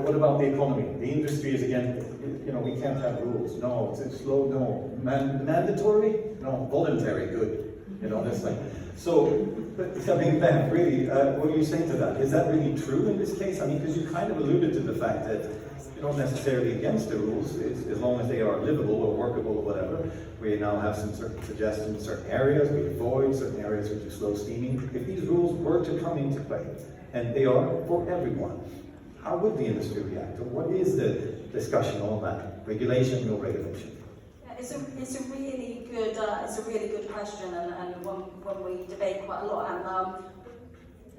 what about the economy? The industry is again, you know, we can't have rules. No, it's slow, no. Mandatory? No, voluntary, good. You know, that's like, so, but I mean, Ben, really, what do you say to that? Is that really true in this case? I mean, because you kind of alluded to the fact that you're not necessarily against the rules, as long as they are livable or workable or whatever. We now have some certain suggestions in certain areas, we avoid certain areas which are slow steaming. If these rules were to come into play, and they are for everyone, how would the industry react? Or what is the discussion on that? Regulation, no regulation? Yeah, it's a really good question, and one we debate quite a lot. And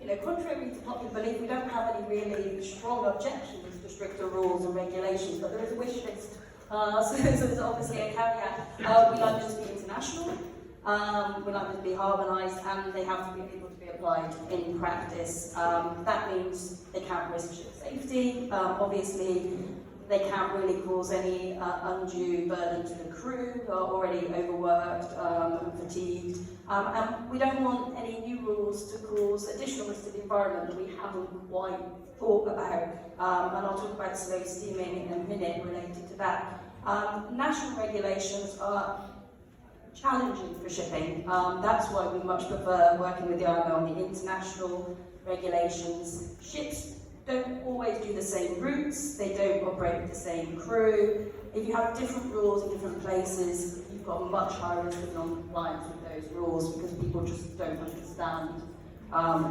you know, contrary to popular belief, we don't have any really strong objections to stricter rules and regulations, but there is a wish list So there's obviously a caveat. We like them to be international, we like them to be harmonised, and they have to be able to be applied in practice. That means they can't risk ship safety. Obviously, they can't really cause any undue burden to the crew who are already overworked and fatigued. And we don't want any new rules to cause additional risk to the environment that we haven't quite thought about. And I'll talk about slow steaming in a minute related to that. National regulations are challenging for shipping. That's why we much prefer working with the IMO on the international regulations. Ships don't always do the same routes, they don't operate with the same crew. If you have different rules in different places, you've got a much higher risk of non-compliance with those rules because people just don't understand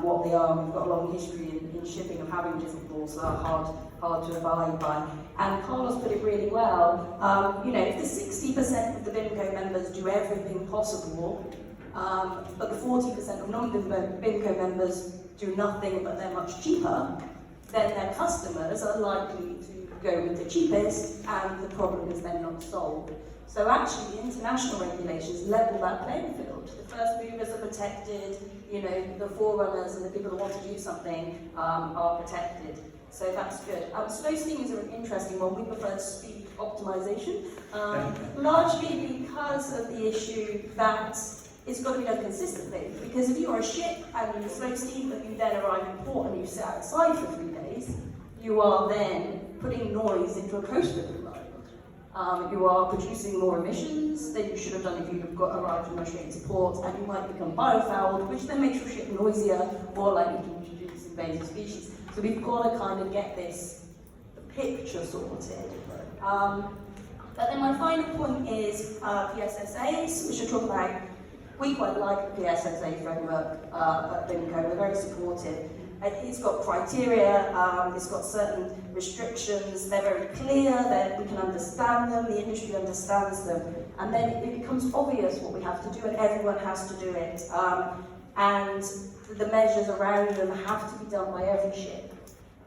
what they are. We've got a long history in shipping of having different rules that are hard to abide by. And Carlos put it really well. You know, if the 60% of the BIMCO members do everything possible, but the 40% of non-BIMCO members do nothing but they're much cheaper, then their customers are likely to go with the cheapest, and the problem is then not solved. So actually, the international regulations level that playing field. The first movers are protected, you know, the forerunners and the people who want to do something are protected. So that's good. Slow steaming is an interesting one. We prefer speed optimization, largely because of the issue that it's got to be done consistently. Because if you're a ship and you slow steam, but you then arrive in port and you sit outside for 3 days, you are then putting noise into a coastal environment. You are producing more emissions than you should have done if you'd arrived from a straight into port, and you might become biofouled, which then makes your ship noisier, more likely to introduce invasive species. So we've got to kind of get this picture sorted. But then my final point is PSSAs, which I talk about. We quite like the PSSA framework at BIMCO. We're very supportive. It's got criteria, it's got certain restrictions, they're very clear, that we can understand them, the industry understands them, and then it becomes obvious what we have to do, and everyone has to do it. And the measures around them have to be done by every ship.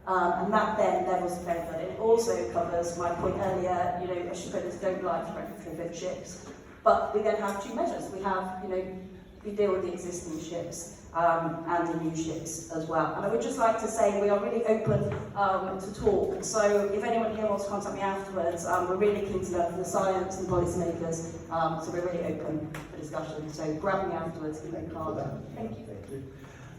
And that then levels the playing field. It also covers my point earlier, you know, shipowners don't like retrofit ships. But we then have 2 measures. We have, you know, we deal with the existing ships and the new ships as well. And I would just like to say we are really open to talk. So if anyone here wants to contact me afterwards, we're really keen to learn from the science and policymakers. So we're really open for discussion. So grab me afterwards if you can't. Thank you. Thank you.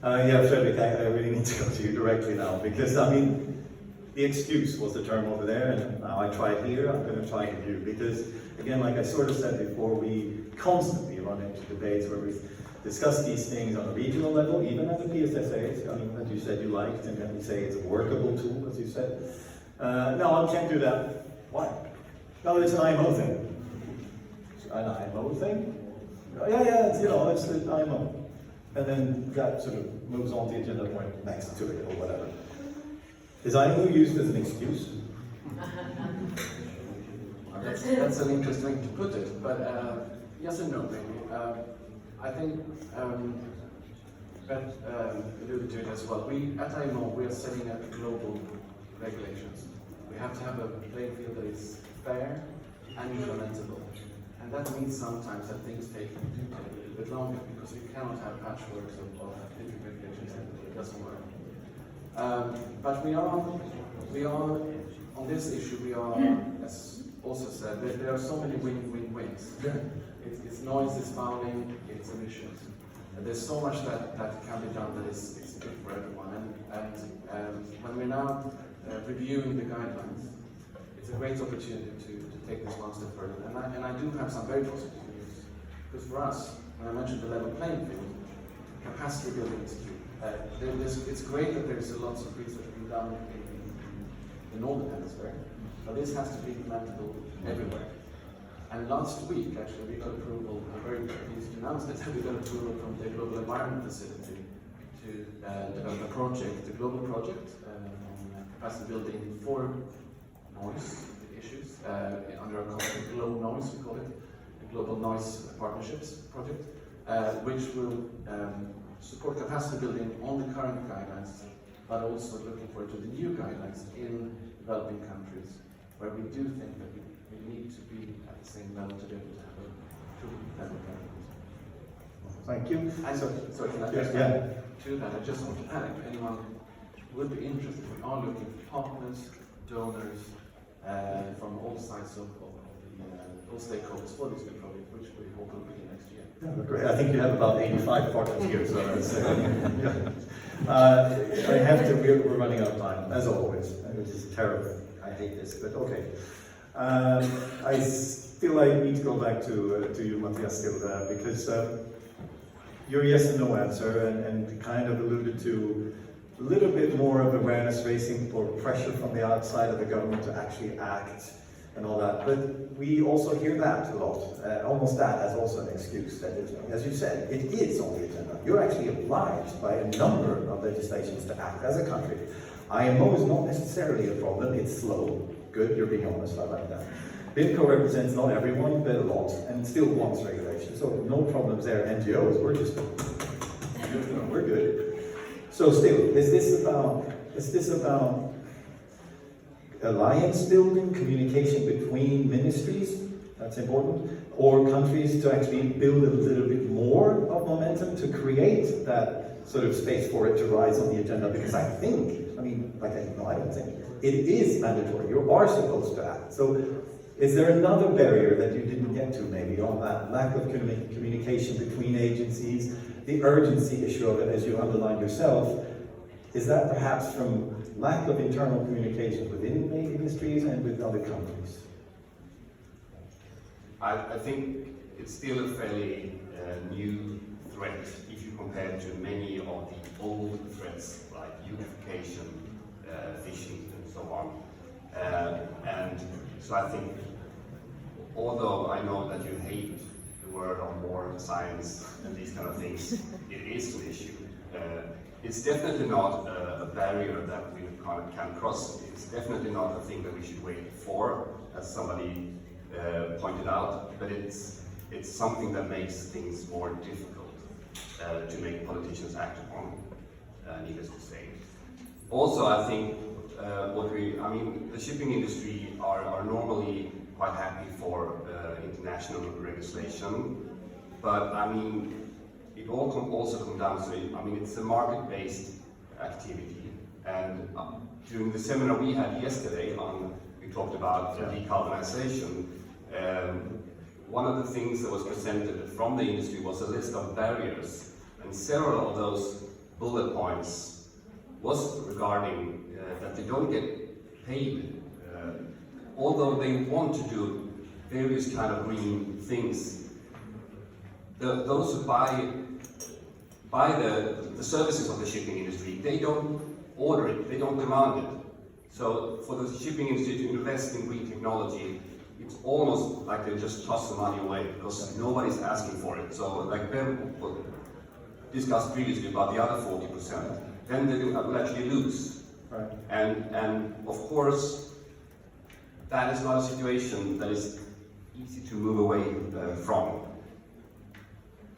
Yeah, Fredrik, I really need to go to you directly now because, I mean, the excuse was the term over there, and now I try it here, I'm going to try it here because, again, like I sort of said before, we constantly run into debates where we discuss these things on a regional level, even at the PSSAs, I mean, as you said you liked, and then we say it's a workable tool, as you said. No, I can't do that. Why? No, it's an IMO thing. It's an IMO thing? Yeah, it's, you know, it's the IMO. And then that sort of moves on to the agenda point next to it, or whatever. Is IMO used as an excuse? That's an interesting way to put it, but yes and no, maybe. I think Beth alluded to it as well. At IMO, we are setting up global regulations. We have to have a playing field that is fair and implementable. And that means sometimes that things take a little bit longer because we cannot have patchworks of different regulations and it doesn't work. But we are, on this issue, we are, as also said, there are so many win-win-wins. It's noise, it's fouling, it's emissions. And there's so much that can be done that is good for everyone. And when we're now reviewing the guidelines, it's a great opportunity to take this one step further. And I do have some very positive news. Because for us, when I mentioned the level playing field, capacity building is key. It's great that there's lots of research being done in the Northern Hemisphere, but this has to be implementable everywhere. And last week, actually, we got approval, I'm very pleased to announce that we got approval from the Global Environment Facility to develop a project, a global project on capacity building for noise issues, under a concept, Glow Noise, we call it, the Global Noise Partnerships Project, which will support capacity building on the current guidelines, but also looking forward to the new guidelines in developing countries, where we do think that we we need to be at the same level to be able to have a true level government. Thank you. And so can I just add to that? I just want to add, if anyone would be interested, we are looking for partners, donors, from all sides of all stakeholders for this new project, which we hope will begin next year. Yeah, great. I think you have about 85 partners here, so that's, I have to, we're running out of time, as always. This is terrible. I hate this, but okay. I feel I need to go back to you, Mattias, still, because your yes and no answer, and kind of alluded to a little bit more of awareness raising or pressure from the outside of the government to actually act and all that. But we also hear that a lot, almost that as also an excuse. That is, as you said, it is on the agenda. You're actually obliged by a number of legislations to act as a country. IMO is not necessarily a problem, it's slow. Good, you're being honest, I like that. BIMCO represents not everyone, but a lot, and still wants regulation. So no problems there. NGOs, we're just, we're good. So still, is this about alliance building, communication between ministries? That's important. Or countries to actually build a little bit more of momentum to create that sort of space for it to rise on the agenda? Because I think, I don't think, it is mandatory. You are supposed to act. So is there another barrier that you didn't get to maybe on that lack of communication between agencies, the urgency issue of it, as you underlined yourself? Is that perhaps from lack of internal communication within the industries and with other countries? I think it's still a fairly new threat if you compare it to many of the old threats like unification, fishing, and so on. And so I think, although I know that you hate the word on more science and these kind of things, it is an issue. It's definitely not a barrier that we can cross. It's definitely not a thing that we should wait for, as somebody pointed out, but it's something that makes things more difficult to make politicians act upon, needless to say. Also, I think the shipping industry are normally quite happy for international legislation, but it all also comes down to it. It's a market-based activity, and during the seminar we had yesterday we talked about decarbonization. One of the things that was presented from the industry was a list of barriers, and several of those bullet points was regarding that they don't get paid, although they want to do various kind of green things. Those who buy the services of the shipping industry, they don't order it, they don't demand it. So for the shipping industry to invest in green technology, it's almost like they just toss the money away because nobody's asking for it. So like Ben discussed previously about the other 40%, then they will actually lose. Right. And of course, that is not a situation that is easy to move away from.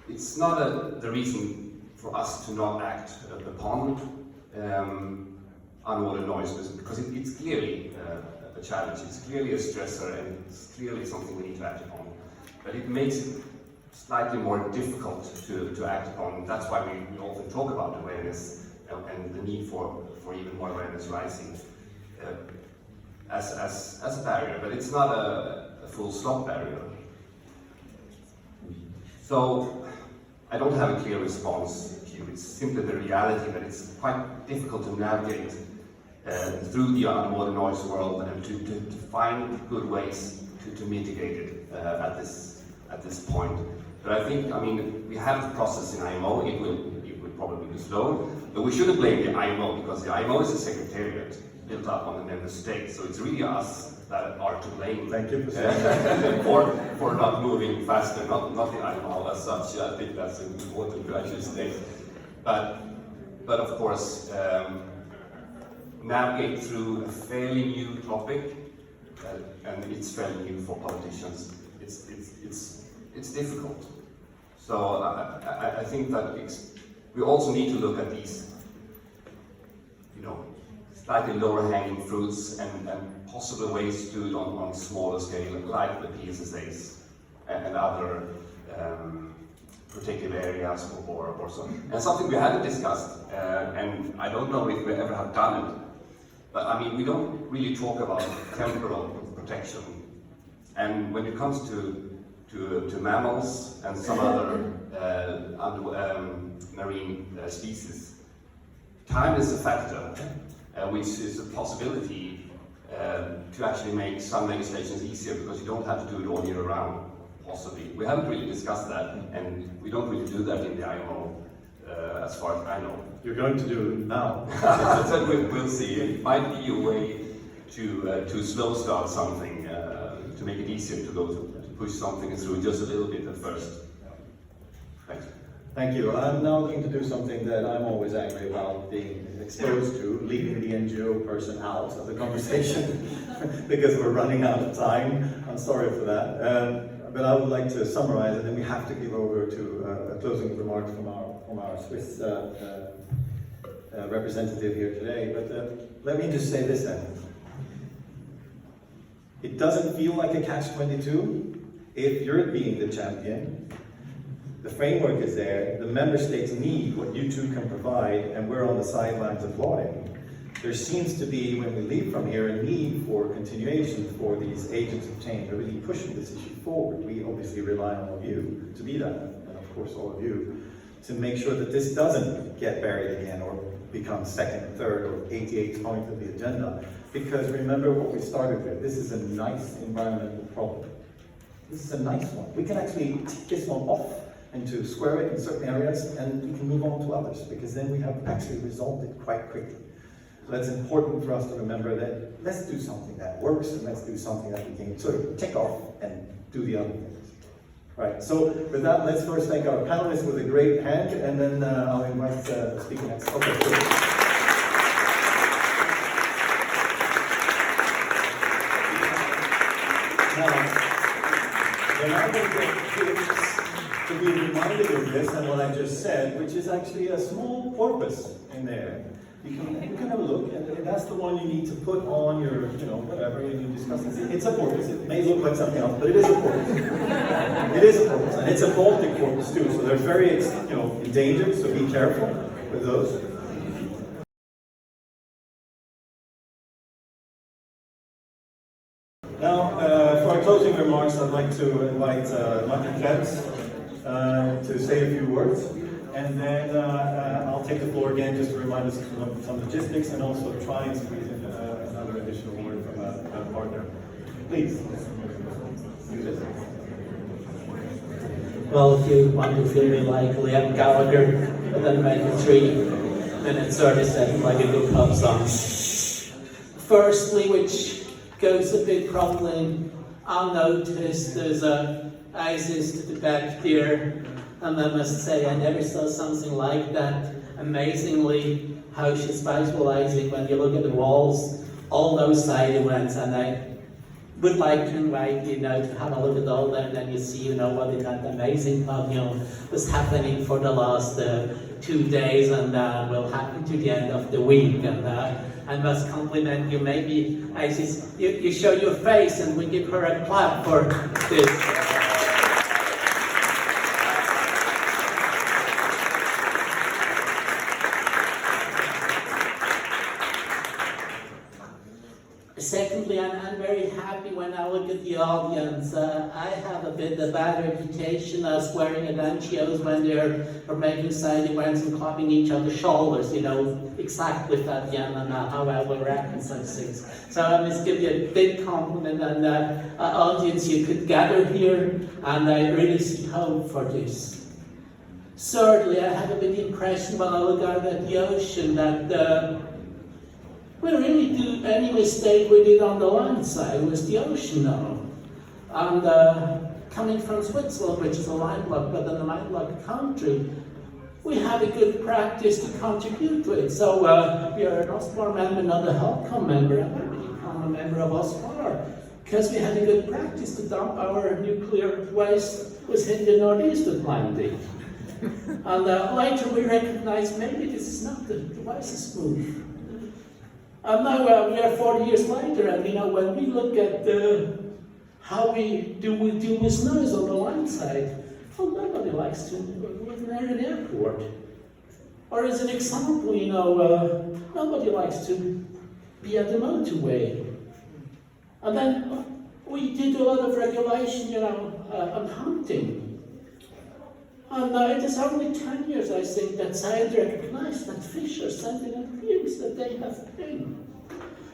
It's not the reason for us to not act upon unwanted noise, because it's clearly a challenge, it's clearly a stressor, and it's clearly something we need to act upon. But it makes it slightly more difficult to act upon. That's why we often talk about awareness and the need for even more awareness rising as a barrier, but it's not a full stop barrier. So I don't have a clear response to you. It's simply the reality that it's quite difficult to navigate through the unwanted noise world and to find good ways to mitigate it at this point. But I think, we have the process in IMO. It will probably be slow, but we shouldn't blame the IMO, because the IMO is a secretariat built up on the member states. So it's really us that are to blame. Thank you for not moving faster, not the IMO as such. I think that's important to actually state. But of course, navigate through a fairly new topic, and it's fairly new for politicians. It's difficult. So I think that we also need to look at these, slightly lower hanging fruits and possible ways to do it on smaller scale, like the PSSAs and other protective areas or so. And something we haven't discussed, and I don't know if we ever have done it, but I mean, we don't really talk about temporal protection. And when it comes to mammals and some other marine species, time is a factor, which is a possibility to actually make some legislations easier, because you don't have to do it all year round, possibly. We haven't really discussed that, and we don't really do that in the IMO, as far as I know. You're going to do it now. So we'll see. It might be a way to slow start something, to make it easier to push something through just a little bit at first. Thanks. Thank you. I'm now going to do something that I'm always angry about being exposed to, leaving the NGO person out of the conversation because we're running out of time. I'm sorry for that. But I would like to summarize, and then we have to give over to a closing remark from our Swiss representative here today. But let me just say this then. It doesn't feel like a catch-22 if you're being the champion. The framework is there, the member states need what you two can provide, and we're on the sidelines applauding. There seems to be, when we leave from here, a need for continuation for these agents of change, are really pushing this issue forward. We obviously rely on all of you to be that, and of course all of you, to make sure that this doesn't get buried again or become second, third, or 88th point of the agenda. Because remember what we started with, this is a nice environmental problem. This is a nice one. We can actually take this one off and to square it in certain areas, and we can move on to others, because then we have actually resolved it quite quickly. So that's important for us to remember, that let's do something that works, and let's do something that we can sort of tick off and do the other things. Right, so with that, let's first thank our panelists with a great hand, and then I'll invite the speaker next. Okay, good. Now, I'm going to be reminded of this and what I just said, which is actually a small porpoise in there. You can have a look, and that's the one you need to put on your, whatever you discuss. It's a porpoise. It may look like something else, but it is a porpoise. It is a porpoise, and it's a Baltic porpoise too. So they're very, endangered. So be careful with those. Now, for our closing remarks, I'd like to invite Krebs to say a few words, and then I'll take the floor again just to remind us of some logistics, and also try and squeeze in another additional word from a partner. Please. Well, if you want to feel me like Liam Gallagher, then make it 3 minutes 30 seconds like a good pop song. Firstly, which goes a bit probably unnoticed, there's a ISIS to the back there, and I must say I never saw something like that. Amazingly, how she's visualizing when you look at the walls, all those side events, and I would like to invite you to have a look at all them, and then you see what that amazing pavilion was happening for the last 2 days, and will happen to the end of the week. And I must compliment you. Maybe Isis, you show your face, and we give her a clap for this. Secondly, I'm very happy when I look at the audience. I have a bit of a bad reputation of swearing at NGOs when they're making side events and clapping each other's shoulders, exactly with that and how I will react and such things. So I must give you a big compliment, and audience, you could gather here, and I really see hope for this. Thirdly, I have a big impression when I look out at the ocean that we really do any mistake we did on the land side with the ocean now. And coming from Switzerland, which is a landlocked but a landlocked country, we have a good practice to contribute to it. So we are an OSPAR member, not a HELCOM member, and we become a member of OSPAR because we had a good practice to dump our nuclear waste within the Northeast Atlantic. And later we recognized maybe this is not the wisest move. And now we are 40 years later, and when we look at how we deal with noise on the land side, well, nobody likes to live near an airport. Or as an example, nobody likes to be at the motorway. And then we did a lot of regulation, on hunting. And it is only 10 years, I think, that science recognized that fish are sentient beings, that they have pain.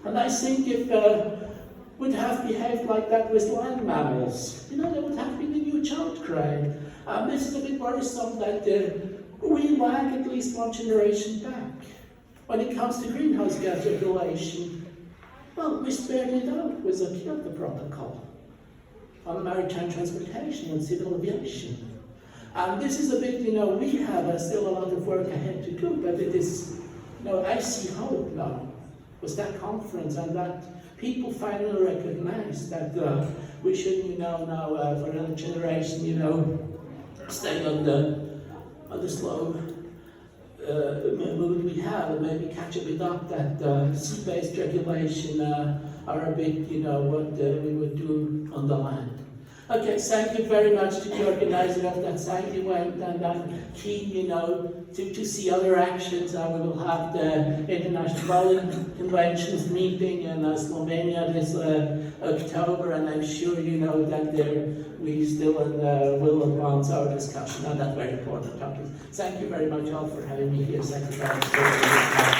And I think if would have behaved like that with land mammals, there would have been a huge outcry. This is a bit worrisome that we lag at least one generation back. When it comes to greenhouse gas regulation, well, we spared it out with the Kyoto Protocol on maritime transportation and civil aviation. And this is a bit, we have still a lot of work ahead to do, but it is, I see hope now with that conference, and that people finally recognize that we should, now for another generation, stay on the slow mood we have, and maybe catch a bit up that sea-based regulation are a bit, what we would do on the land. Okay, thank you very much to the organizer of that side event, and I'm keen, to see other actions. We will have the International Bowling Conventions meeting in Slovenia this October, and I'm sure that we still will advance our discussion on that very important topic. Thank you very much all for having me here. Thank you very much.